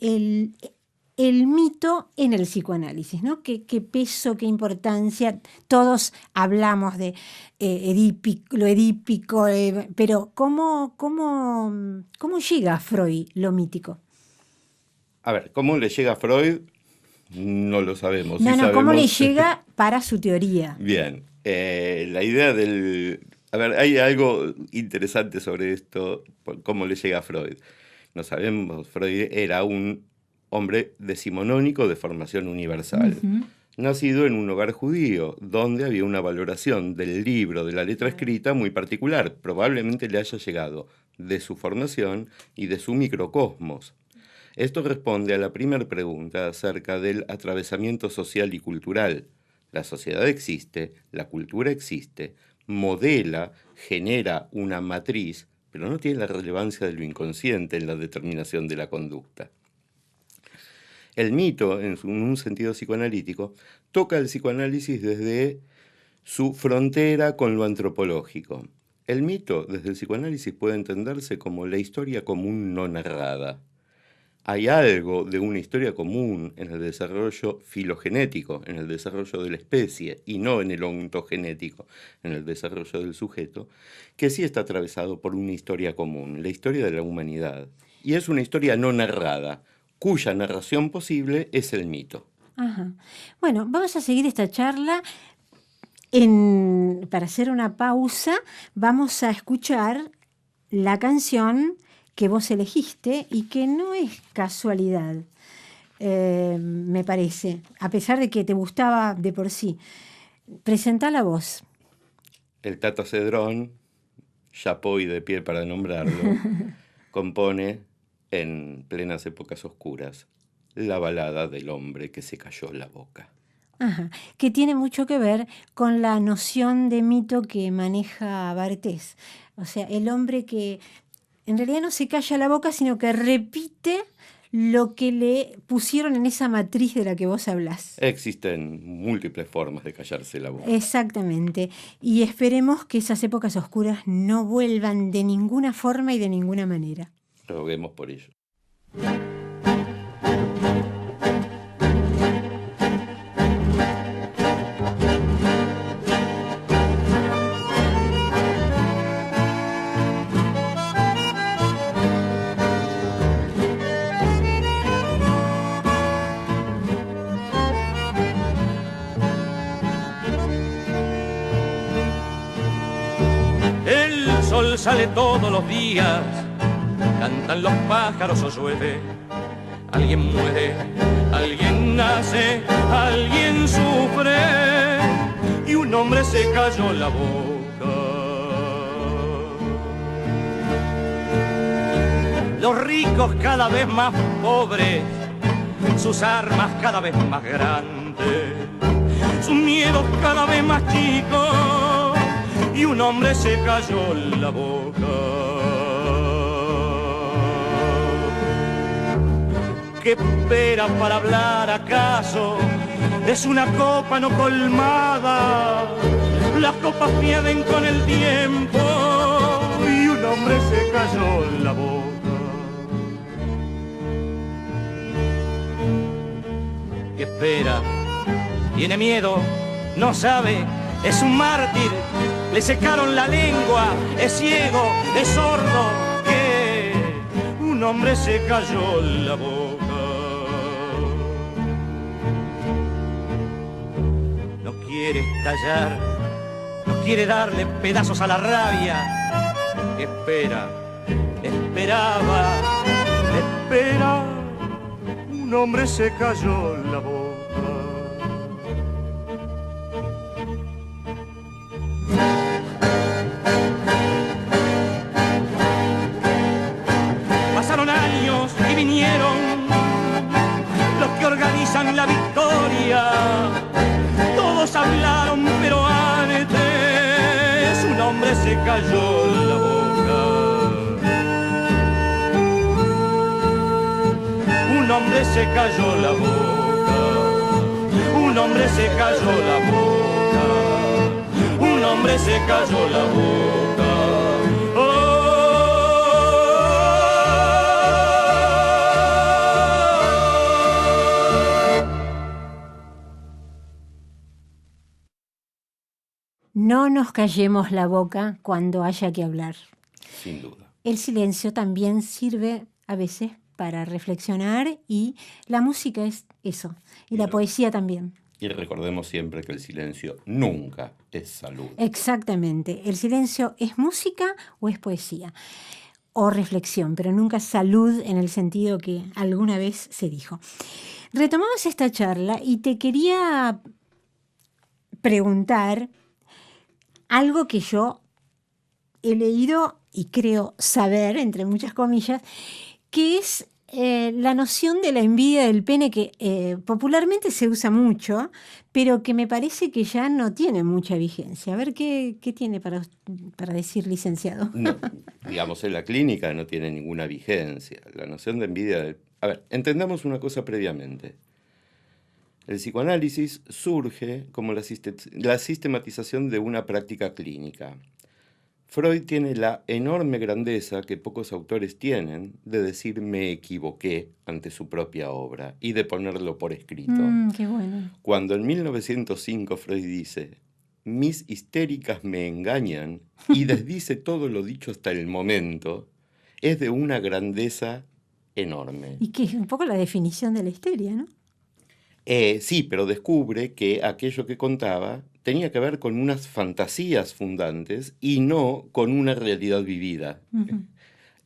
el mito en el psicoanálisis, ¿no? ¿Qué peso, qué importancia? Todos hablamos de lo edípico, pero ¿cómo llega a Freud lo mítico? A ver, ¿cómo le llega a Freud? No lo sabemos. ¿Cómo le llega para su teoría? Bien, la idea A ver, hay algo interesante sobre esto, cómo le llega a Freud. No sabemos, Freud era un hombre decimonónico de formación universal, nacido en un hogar judío, donde había una valoración del libro, de la letra escrita muy particular. Probablemente le haya llegado de su formación y de su microcosmos. Esto responde a la primera pregunta acerca del atravesamiento social y cultural. La sociedad existe, la cultura existe, modela, genera una matriz, pero no tiene la relevancia de lo inconsciente en la determinación de la conducta. El mito, en un sentido psicoanalítico, toca el psicoanálisis desde su frontera con lo antropológico. El mito, desde el psicoanálisis, puede entenderse como la historia común no narrada. Hay algo de una historia común en el desarrollo filogenético, en el desarrollo de la especie, y no en el ontogenético, en el desarrollo del sujeto, que sí está atravesado por una historia común, la historia de la humanidad. Y es una historia no narrada, cuya narración posible es el mito. Ajá. Bueno, vamos a seguir esta charla. Para hacer una pausa, vamos a escuchar la canción que vos elegiste y que no es casualidad, me parece, a pesar de que te gustaba de por sí. Presentala vos. El Tato Cedrón, Chapoy de pie para nombrarlo, compone en plenas épocas oscuras la balada del hombre que se cayó la boca. Ajá, que tiene mucho que ver con la noción de mito que maneja Barthes. O sea, el hombre que en realidad no se calla la boca, sino que repite lo que le pusieron en esa matriz de la que vos hablás. Existen múltiples formas de callarse la boca. Exactamente. Y esperemos que esas épocas oscuras no vuelvan de ninguna forma y de ninguna manera. Roguemos por ello. El sol sale todos los días, cantan los pájaros o llueve. Alguien muere, alguien nace, alguien sufre y un hombre se cayó la boca. Los ricos cada vez más pobres, sus armas cada vez más grandes, sus miedos cada vez más chicos y un hombre se cayó la boca. ¿Qué espera para hablar acaso? Es una copa no colmada, las copas pierden con el tiempo y un hombre se cayó la boca. ¿Qué espera? Tiene miedo, no sabe, es un mártir, le secaron la lengua, es ciego, es sordo, que un hombre se cayó la boca. No quiere estallar, no quiere darle pedazos a la rabia. Espera, esperaba, espera, un hombre se cayó la boca. Pasaron años y vinieron los que organizan la victoria. Todos hablaron, pero antes cayó la boca. Un hombre se cayó la boca. Un hombre se cayó la boca. Un hombre se cayó la boca. No nos callemos la boca cuando haya que hablar. Sin duda. El silencio también sirve a veces para reflexionar y la música es eso, y la poesía también. Y recordemos siempre que el silencio nunca es salud. Exactamente. El silencio es música o es poesía o reflexión, pero nunca salud en el sentido que alguna vez se dijo. Retomamos esta charla y te quería preguntar algo que yo he leído y creo saber, entre muchas comillas, que es la noción de la envidia del pene que popularmente se usa mucho, pero que me parece que ya no tiene mucha vigencia. A ver, ¿qué tiene para decir, licenciado? No, digamos, en la clínica no tiene ninguna vigencia. La noción de envidia... A ver, entendamos una cosa previamente. El psicoanálisis surge como la sistematización de una práctica clínica. Freud tiene la enorme grandeza que pocos autores tienen de decir me equivoqué ante su propia obra y de ponerlo por escrito. Qué bueno. Cuando en 1905 Freud dice mis histéricas me engañan y desdice todo lo dicho hasta el momento, es de una grandeza enorme. Y que es un poco la definición de la histeria, ¿no? Sí, pero descubre que aquello que contaba tenía que ver con unas fantasías fundantes y no con una realidad vivida. Uh-huh.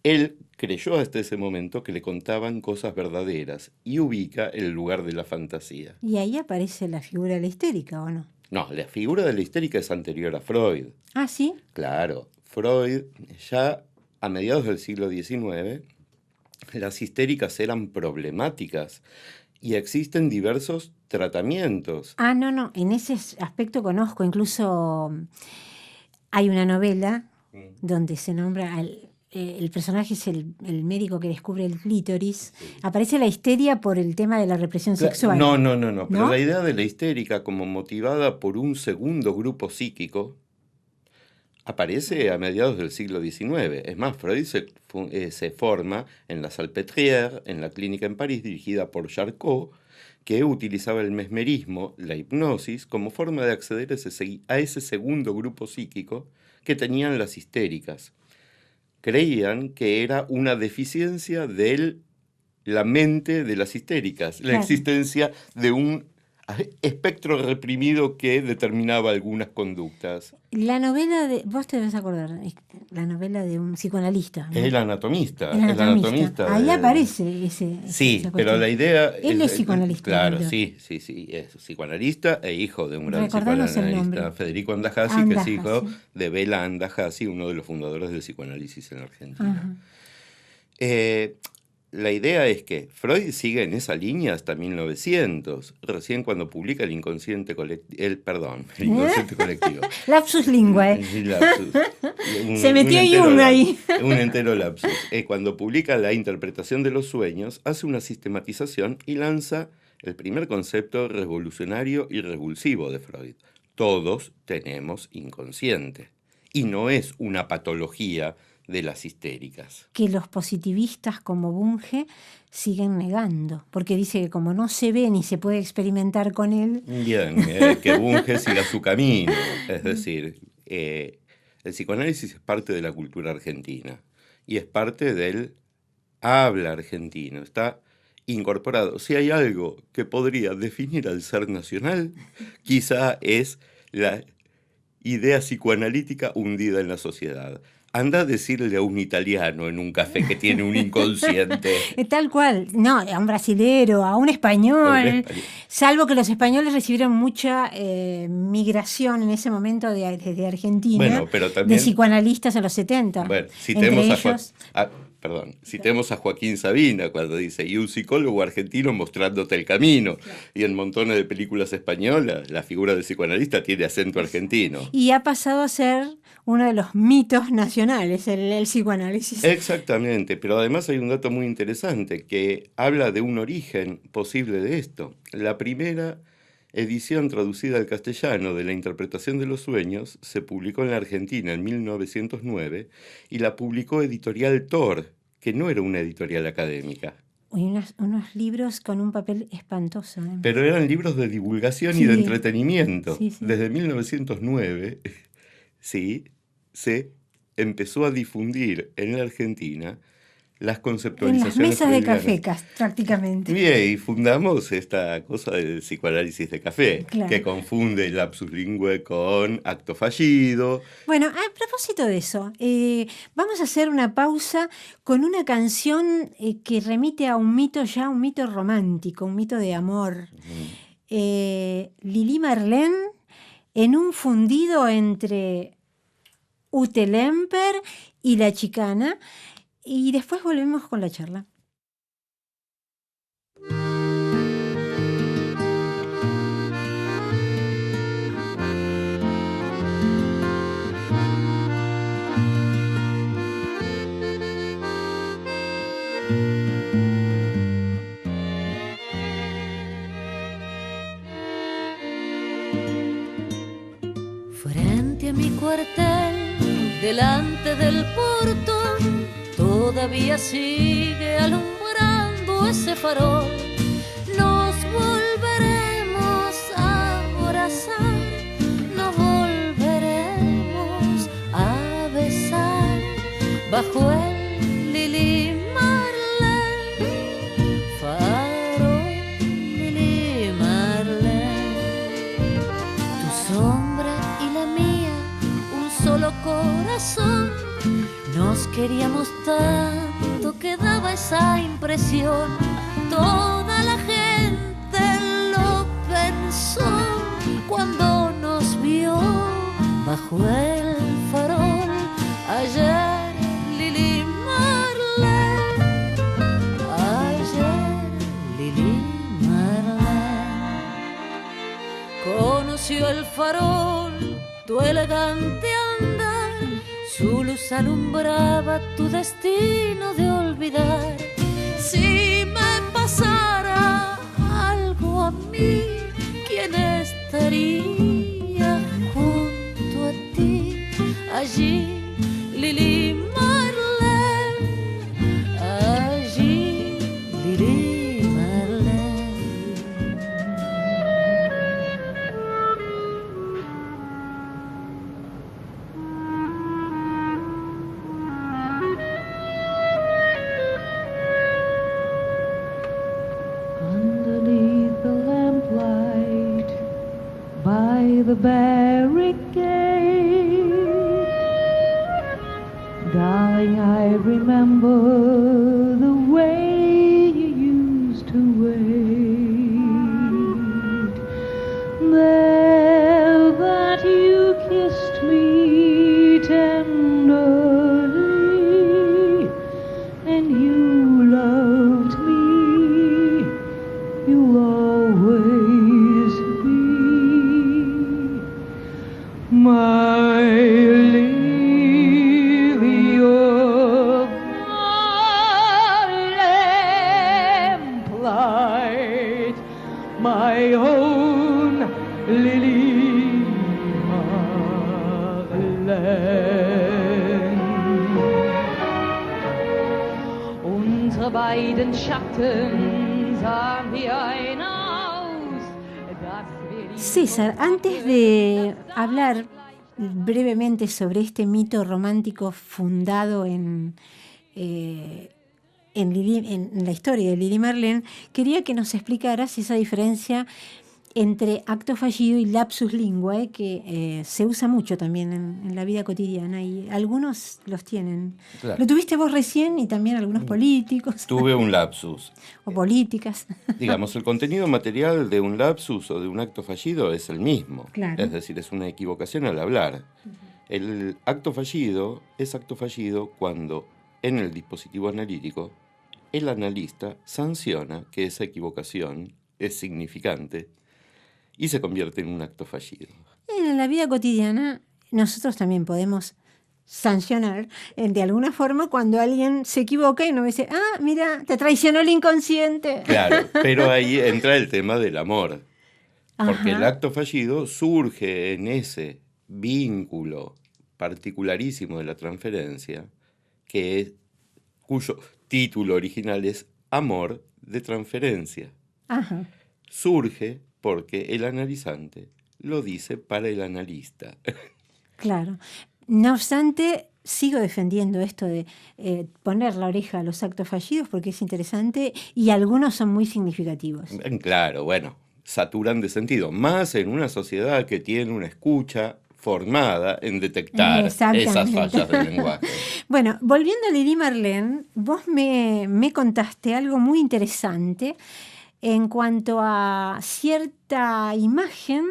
Él creyó hasta ese momento que le contaban cosas verdaderas y ubica el lugar de la fantasía. ¿Y ahí aparece la figura de la histérica o no? No, la figura de la histérica es anterior a Freud. ¿Ah, sí? Claro, Freud ya a mediados del siglo XIX, las histéricas eran problemáticas. Y existen diversos tratamientos. Ah, no, en ese aspecto conozco. Incluso hay una novela donde se nombra, el personaje es el médico que descubre el clítoris. Sí. Aparece la histeria por el tema de la represión sexual. No. Pero la idea de la histérica como motivada por un segundo grupo psíquico aparece a mediados del siglo XIX. Es más, Freud se forma en la Salpêtrière, en la clínica en París, dirigida por Charcot, que utilizaba el mesmerismo, la hipnosis, como forma de acceder a ese segundo grupo psíquico que tenían las histéricas. Creían que era una deficiencia de la mente de las histéricas, la existencia de un espectro reprimido que determinaba algunas conductas. La novela de... Vos te debes acordar, la novela de un psicoanalista, ¿no? El anatomista. Ahí aparece ese... Sí, pero la idea... Él es psicoanalista. Claro, sí, es psicoanalista e hijo de un gran psicoanalista, Federico Andajasi, que es hijo de Bela Andajasi, uno de los fundadores del psicoanálisis en Argentina. La idea es que Freud sigue en esa línea hasta 1900, recién cuando publica el inconsciente colectivo. Lapsus lingua. Se metió Jung ahí. Un entero lapsus. Cuando publica La interpretación de los sueños, hace una sistematización y lanza el primer concepto revolucionario y revulsivo de Freud. Todos tenemos inconsciente. Y no es una patología de las histéricas. Que los positivistas como Bunge siguen negando, porque dice que como no se ve ni se puede experimentar con él... Bien, que Bunge siga su camino. Es decir, el psicoanálisis es parte de la cultura argentina y es parte del habla argentino. Está incorporado. Si hay algo que podría definir al ser nacional, quizá es la idea psicoanalítica hundida en la sociedad. Anda a decirle a un italiano en un café que tiene un inconsciente. Tal cual. No, a un brasilero, a un español. Salvo que los españoles recibieron mucha migración en ese momento desde Argentina, bueno, pero también, de psicoanalistas en los 70. Bueno, citemos citemos a Joaquín Sabina cuando dice, y un psicólogo argentino mostrándote el camino. Claro. Y en montones de películas españolas, la figura del psicoanalista tiene acento argentino. Y ha pasado a ser uno de los mitos nacionales, el psicoanálisis. Exactamente, pero además hay un dato muy interesante que habla de un origen posible de esto. La primera edición traducida al castellano de la interpretación de los sueños se publicó en la Argentina en 1909 y la publicó Editorial Thor, que no era una editorial académica. Unos libros con un papel espantoso. Pero eran libros de divulgación y de entretenimiento. Sí. Desde 1909 se empezó a difundir en la Argentina las conceptualizaciones. En las mesas de café, prácticamente. Bien, y fundamos esta cosa del psicoanálisis de café, claro, que confunde el lapsus lingüe con acto fallido. Bueno, a propósito de eso, vamos a hacer una pausa con una canción que remite a un mito romántico, un mito de amor. Lili Marlene, en un fundido entre Ute Lemper y La Chicana. Y después volvemos con la charla. Frente a mi cuartel, delante del portón, todavía sigue alumbrando ese farol. Nos volveremos a abrazar, nos volveremos a besar bajo el Lili Marlene, farol Lili Marlene. Tu sombra y la mía, un solo corazón. Nos queríamos tanto que daba esa impresión. Toda la gente lo pensó cuando nos vio bajo el farol. Ayer Lili Marlene, ayer Lili Marlene conoció el farol, tu elegante andar. Su luz alumbraba tu destino de olvidar. Si me pasara algo a mí, ¿quién estaría junto a ti? Allí, Lili Marlene, allí, Lili Marlene. The barricade, darling, I remember the way you used to wait. There that you kissed me tenderly, and you loved me, you'll always be my lily of my lamplight, my own Lili Marlene. Unsere beiden Schatten sahen wie ein Haus. César, antes de hablar brevemente sobre este mito romántico fundado en la historia de Lili Marlene, quería que nos explicaras esa diferencia entre acto fallido y lapsus linguae, que se usa mucho también en la vida cotidiana, y algunos los tienen. Claro. Lo tuviste vos recién y también algunos políticos. Tuve un lapsus. O políticas. Digamos, el contenido material de un lapsus o de un acto fallido es el mismo. Claro. Es decir, es una equivocación al hablar. El acto fallido es acto fallido cuando en el dispositivo analítico, el analista sanciona que esa equivocación es significante y se convierte en un acto fallido. En la vida cotidiana nosotros también podemos sancionar de alguna forma cuando alguien se equivoca y nos dice, mira, te traicionó el inconsciente. Claro, pero ahí entra el tema del amor. Porque Ajá. el acto fallido surge en ese vínculo particularísimo de la transferencia, cuyo título original es Amor de transferencia. Ajá. Surge porque el analizante lo dice para el analista. Claro. No obstante, sigo defendiendo esto de poner la oreja a los actos fallidos porque es interesante y algunos son muy significativos. Claro, bueno, saturan de sentido, más en una sociedad que tiene una escucha formada en detectar esas fallas del lenguaje. Bueno, volviendo a Lili Marlene, vos me contaste algo muy interesante en cuanto a cierta imagen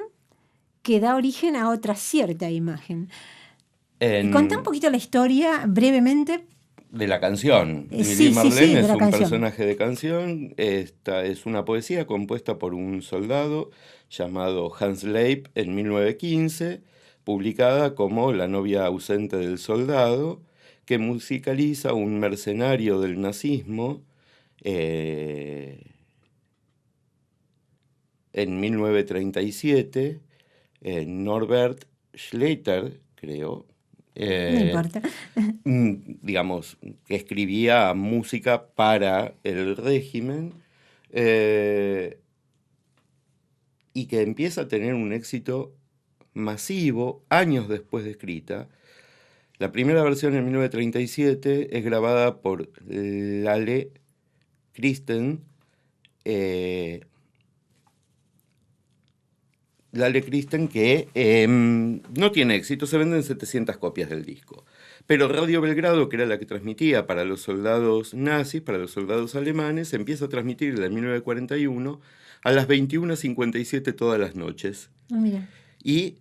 que da origen a otra cierta imagen. Contá un poquito la historia brevemente. De la canción. Sí, Lili Marlene de es la un canción. personaje de canción. Esta es una poesía compuesta por un soldado llamado Hans Leib en 1915, publicada como La novia ausente del soldado, que musicaliza un mercenario del nazismo en 1937, Norbert Schleiter, creo. No importa. Digamos, que escribía música para el régimen y que empieza a tener un éxito masivo años después de escrita. La primera versión en 1937 es grabada por Lale Christen. Lale Christen, que no tiene éxito, se venden 700 copias del disco. Pero Radio Belgrado, que era la que transmitía para los soldados nazis, para los soldados alemanes, empieza a transmitirla en 1941 a las 21:57 todas las noches. Mira. Y,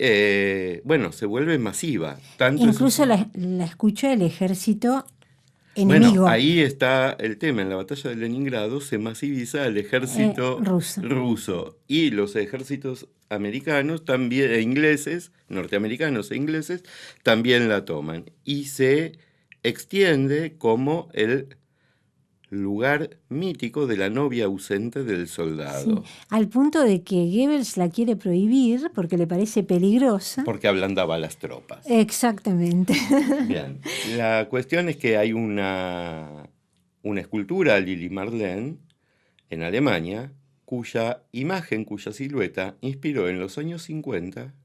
bueno, se vuelve masiva. Incluso la escucha el ejército enemigo. Bueno, ahí está el tema. En la batalla de Leningrado se masiviza el ejército ruso. Y los ejércitos americanos también, ingleses, norteamericanos e ingleses, también la toman. Y se extiende como el lugar mítico de la novia ausente del soldado. Sí, al punto de que Goebbels la quiere prohibir porque le parece peligrosa. Porque ablandaba a las tropas. Exactamente. Bien. La cuestión es que hay una escultura a Lili Marlene en Alemania cuya imagen, cuya silueta inspiró en los años 50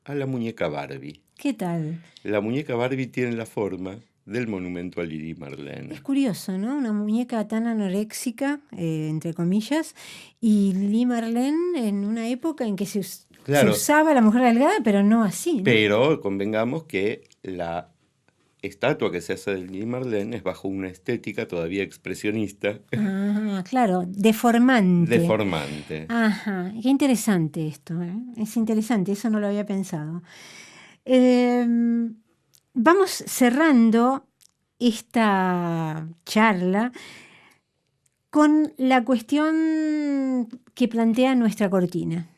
a la muñeca Barbie. ¿Qué tal? La muñeca Barbie tiene la forma del monumento a Lili Marlene. Es curioso, ¿no? Una muñeca tan anoréxica, entre comillas, y Lili Marlene en una época en que se usaba la mujer delgada, pero no así, ¿no? Pero convengamos que la estatua que se hace de Lili Marlene es bajo una estética todavía expresionista. Ah, claro, deformante. Deformante. Ajá, qué interesante esto, ¿eh? Es interesante, eso no lo había pensado. Vamos cerrando esta charla con la cuestión que plantea nuestra cortina.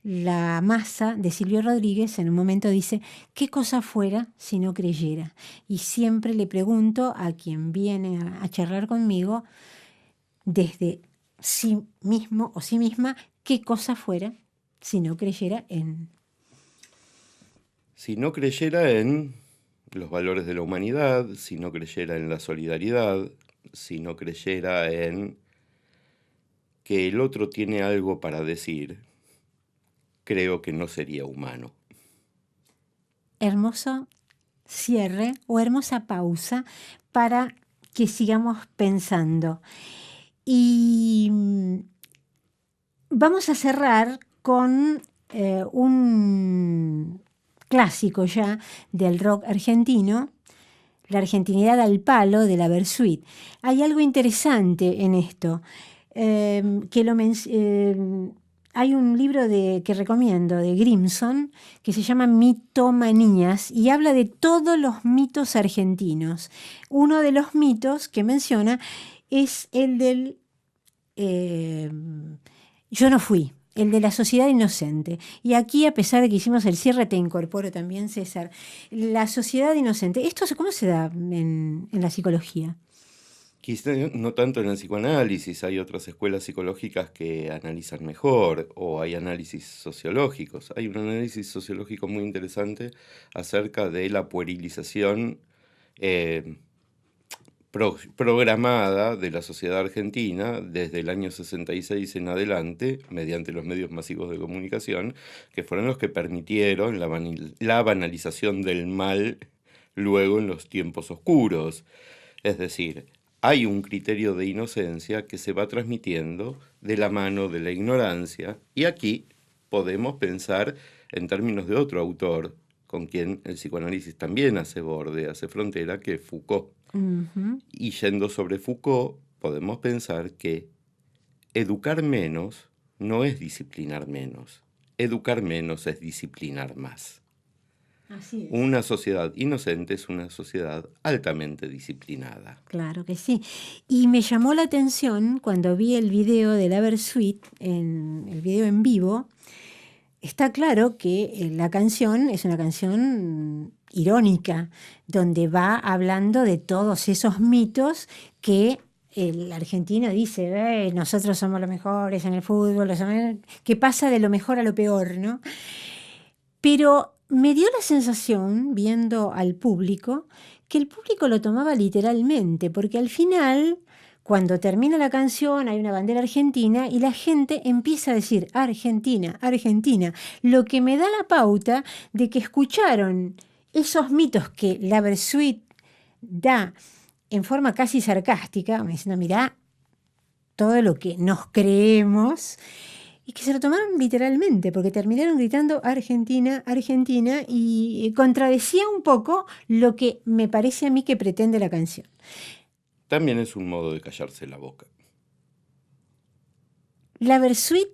La masa de Silvio Rodríguez en un momento dice, ¿qué cosa fuera si no creyera? Y siempre le pregunto a quien viene a charlar conmigo, desde sí mismo o sí misma, ¿qué cosa fuera si no creyera en? Si no creyera en los valores de la humanidad, si no creyera en la solidaridad, si no creyera en que el otro tiene algo para decir, creo que no sería humano. Hermoso cierre o hermosa pausa para que sigamos pensando. Y vamos a cerrar con un clásico ya del rock argentino, La argentinidad al palo, de la Versuit. Hay algo interesante en esto, que hay un libro que recomiendo de Grimson que se llama Mitomanías y habla de todos los mitos argentinos. Uno de los mitos que menciona es el del yo no fui, el de la sociedad inocente. Y aquí, a pesar de que hicimos el cierre, te incorporo también, César. La sociedad inocente, ¿esto cómo se da en la psicología? Quizá no tanto en el psicoanálisis, hay otras escuelas psicológicas que analizan mejor, o hay análisis sociológicos. Hay un análisis sociológico muy interesante acerca de la puerilización programada de la sociedad argentina desde el año 66 en adelante, mediante los medios masivos de comunicación, que fueron los que permitieron la banalización del mal luego en los tiempos oscuros. Es decir, hay un criterio de inocencia que se va transmitiendo de la mano de la ignorancia, y aquí podemos pensar en términos de otro autor con quien el psicoanálisis también hace borde, hace frontera, que es Foucault. Uh-huh. Y yendo sobre Foucault, podemos pensar que educar menos no es disciplinar menos. Educar menos es disciplinar más. Así es. Una sociedad inocente es una sociedad altamente disciplinada. Claro que sí. Y me llamó la atención cuando vi el video de la Versuit, el video en vivo. Está claro que la canción es una canción irónica, donde va hablando de todos esos mitos que el argentino dice, nosotros somos los mejores en el fútbol, que pasa de lo mejor a lo peor, ¿no? Pero me dio la sensación, viendo al público, que el público lo tomaba literalmente, porque al final, cuando termina la canción, hay una bandera argentina y la gente empieza a decir Argentina, Argentina, lo que me da la pauta de que escucharon esos mitos que la Versuit da en forma casi sarcástica, diciendo, mirá, todo lo que nos creemos, y que se lo tomaron literalmente, porque terminaron gritando Argentina, Argentina, y contradecía un poco lo que me parece a mí que pretende la canción. También es un modo de callarse la boca. La Versuit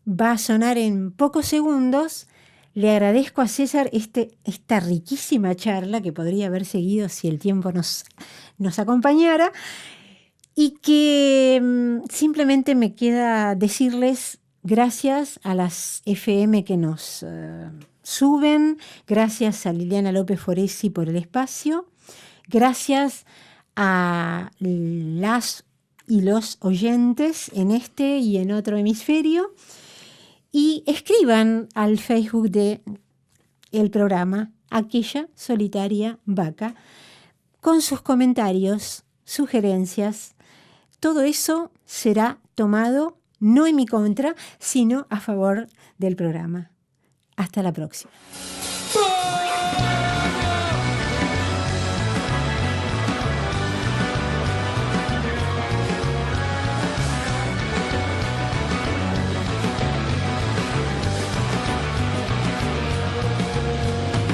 va a sonar en pocos segundos. Le agradezco a César esta riquísima charla que podría haber seguido si el tiempo nos acompañara. Y que simplemente me queda decirles gracias a las FM que nos suben, gracias a Liliana López Foresi por el espacio, gracias a las y los oyentes en este y en otro hemisferio, y escriban al Facebook del programa Aquella Solitaria Vaca con sus comentarios, sugerencias. Todo eso será tomado no en mi contra, sino a favor del programa. Hasta la próxima.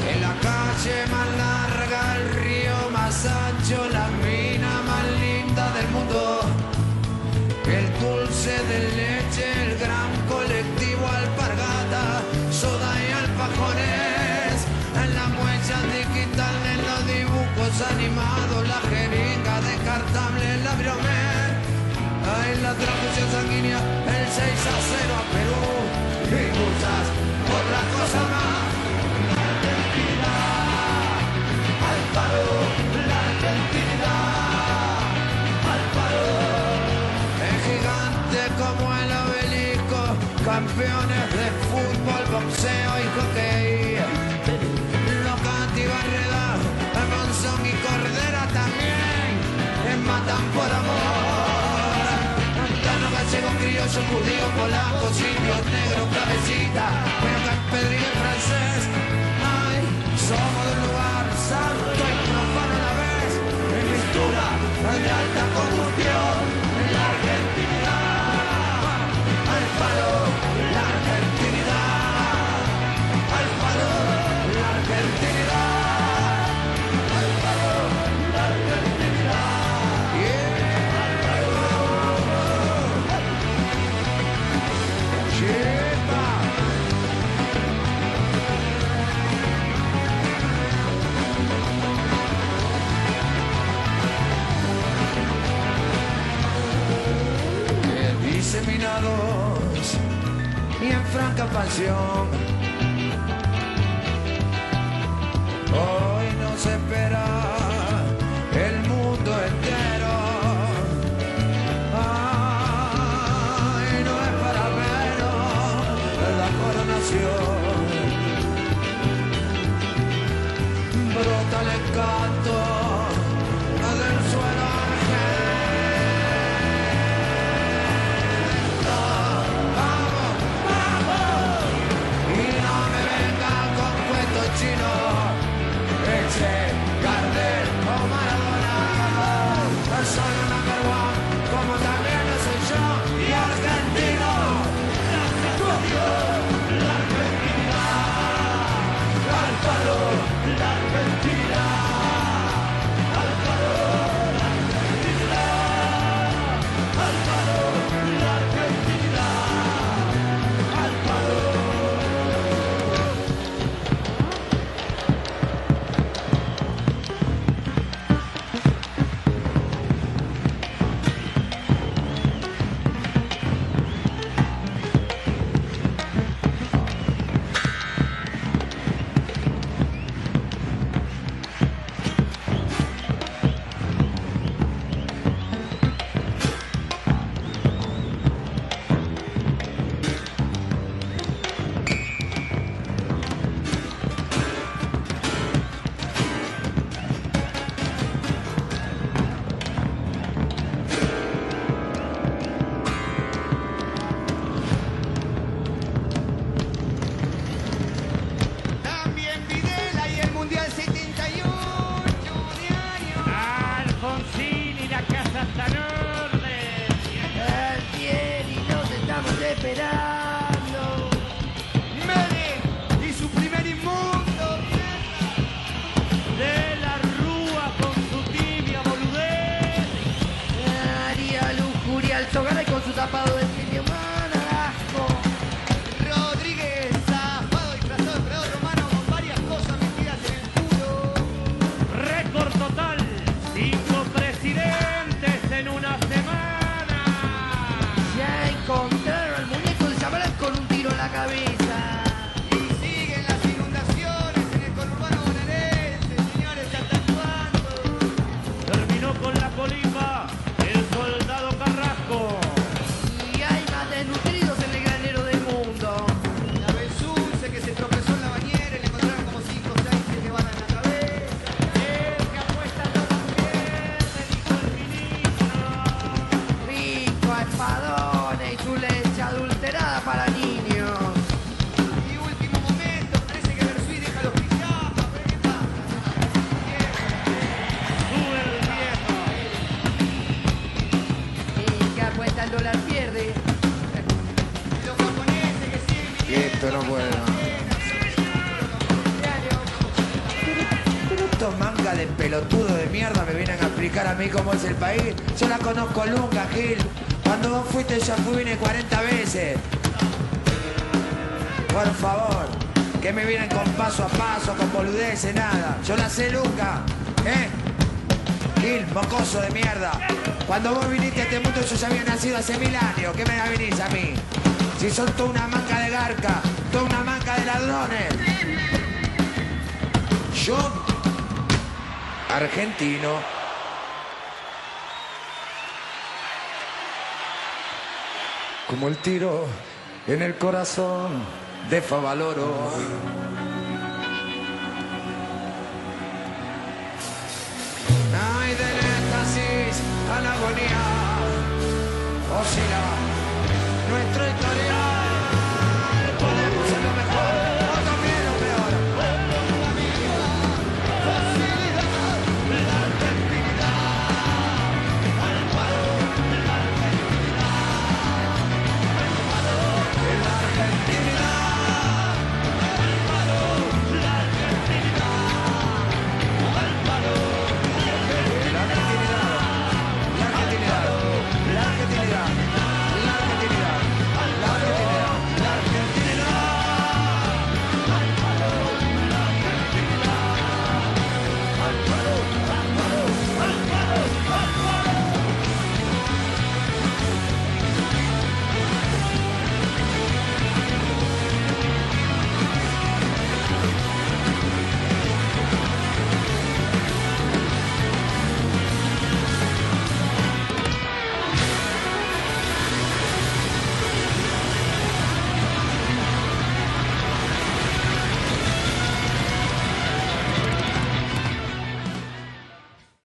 En la calle más larga, el río más ancho, la mina más linda del mundo, el dulce de leche, el gran colectivo, alpargata, soda y alfajores, en la muestra digital, en los dibujos animados, la jeringa descartable, la Briomet, en la transfusión sanguínea, el 6-0 a Perú, y muchas otras cosas más. La argentinidad, al paro, la argentinidad, al paro. Es gigante como el obelisco, campeones de fútbol, boxeo y hockey. Locati, Barreda, Monzón y Cordera también matan por amor. Antano, gallego, criollo, judío, polaco, indios, negro, cabecita, pero Pedrillo francés. Ay, somos del lugar santo y profano a la vez, en mistura de alta combustión, en la argentinidad, al palo, la argentinidad, al palo, la argentinidad, al palo, la argentinidad, yeah, al palo. franca pasión. Hoy nos espera el mundo entero. Ay, no es para menos la coronación. Brota el encanto del suelo argento. Vamos, vamos. Y no me vengan con cuentos chinos. Che, Gardel o Maradona. Soy un number one, como también lo soy yo. Y argentino. La Argentina. Al palo, la Argentina. Al palo, la Argentina. Al palo, la Argentina. Al palo. Esperando Mede y su primer inmundo de la Rúa con su tibia boludez. María Lujuria Alzogara y con su tapado de genio manasco. Rodríguez Zafado disfrazado de emperador romano con varias cosas metidas en el culo. Récord total, 5 presidentes en una semana. Ya encontraron al muñeco de Chamarán con un tiro en la cabeza. Y siguen las inundaciones en el conurbano bonaerense, señores, ya están actuando. Terminó con la colimba el soldado Carrasco. Y hay más desnutridos en el granero del mundo. La Besulce que se tropezó en la bañera y le encontraron como 5 o 6 que van en la cabeza. El que apuesta a todas las piernas, dijo el ministro. Rico a espadones y su leche adulterada para niños. Y último momento, parece que Bersuit deja los pijamas, pero ¿qué pasa? Sube el viejo. El que apuesta al dólar pierde. Los japoneses que siguen viniendo. Esto no puedo. Pero estos mangas de pelotudo de mierda me vienen a explicar a mí cómo es el país. Yo la conozco nunca, Gil. Cuando vos fuiste ya vine 40 veces. Por favor, que me vienen con paso a paso, con boludeces, nada. Yo la sé nunca, ¿eh? Gil, mocoso de mierda. Cuando vos viniste a este mundo yo ya había nacido hace 1000 años. ¿Qué me la venís a mí? Si son toda una manca de garca, toda una manca de ladrones. Yo, argentino. Como el tiro en el corazón de Favaloro. Ay, del éxtasis a la agonía oscila nuestro historial.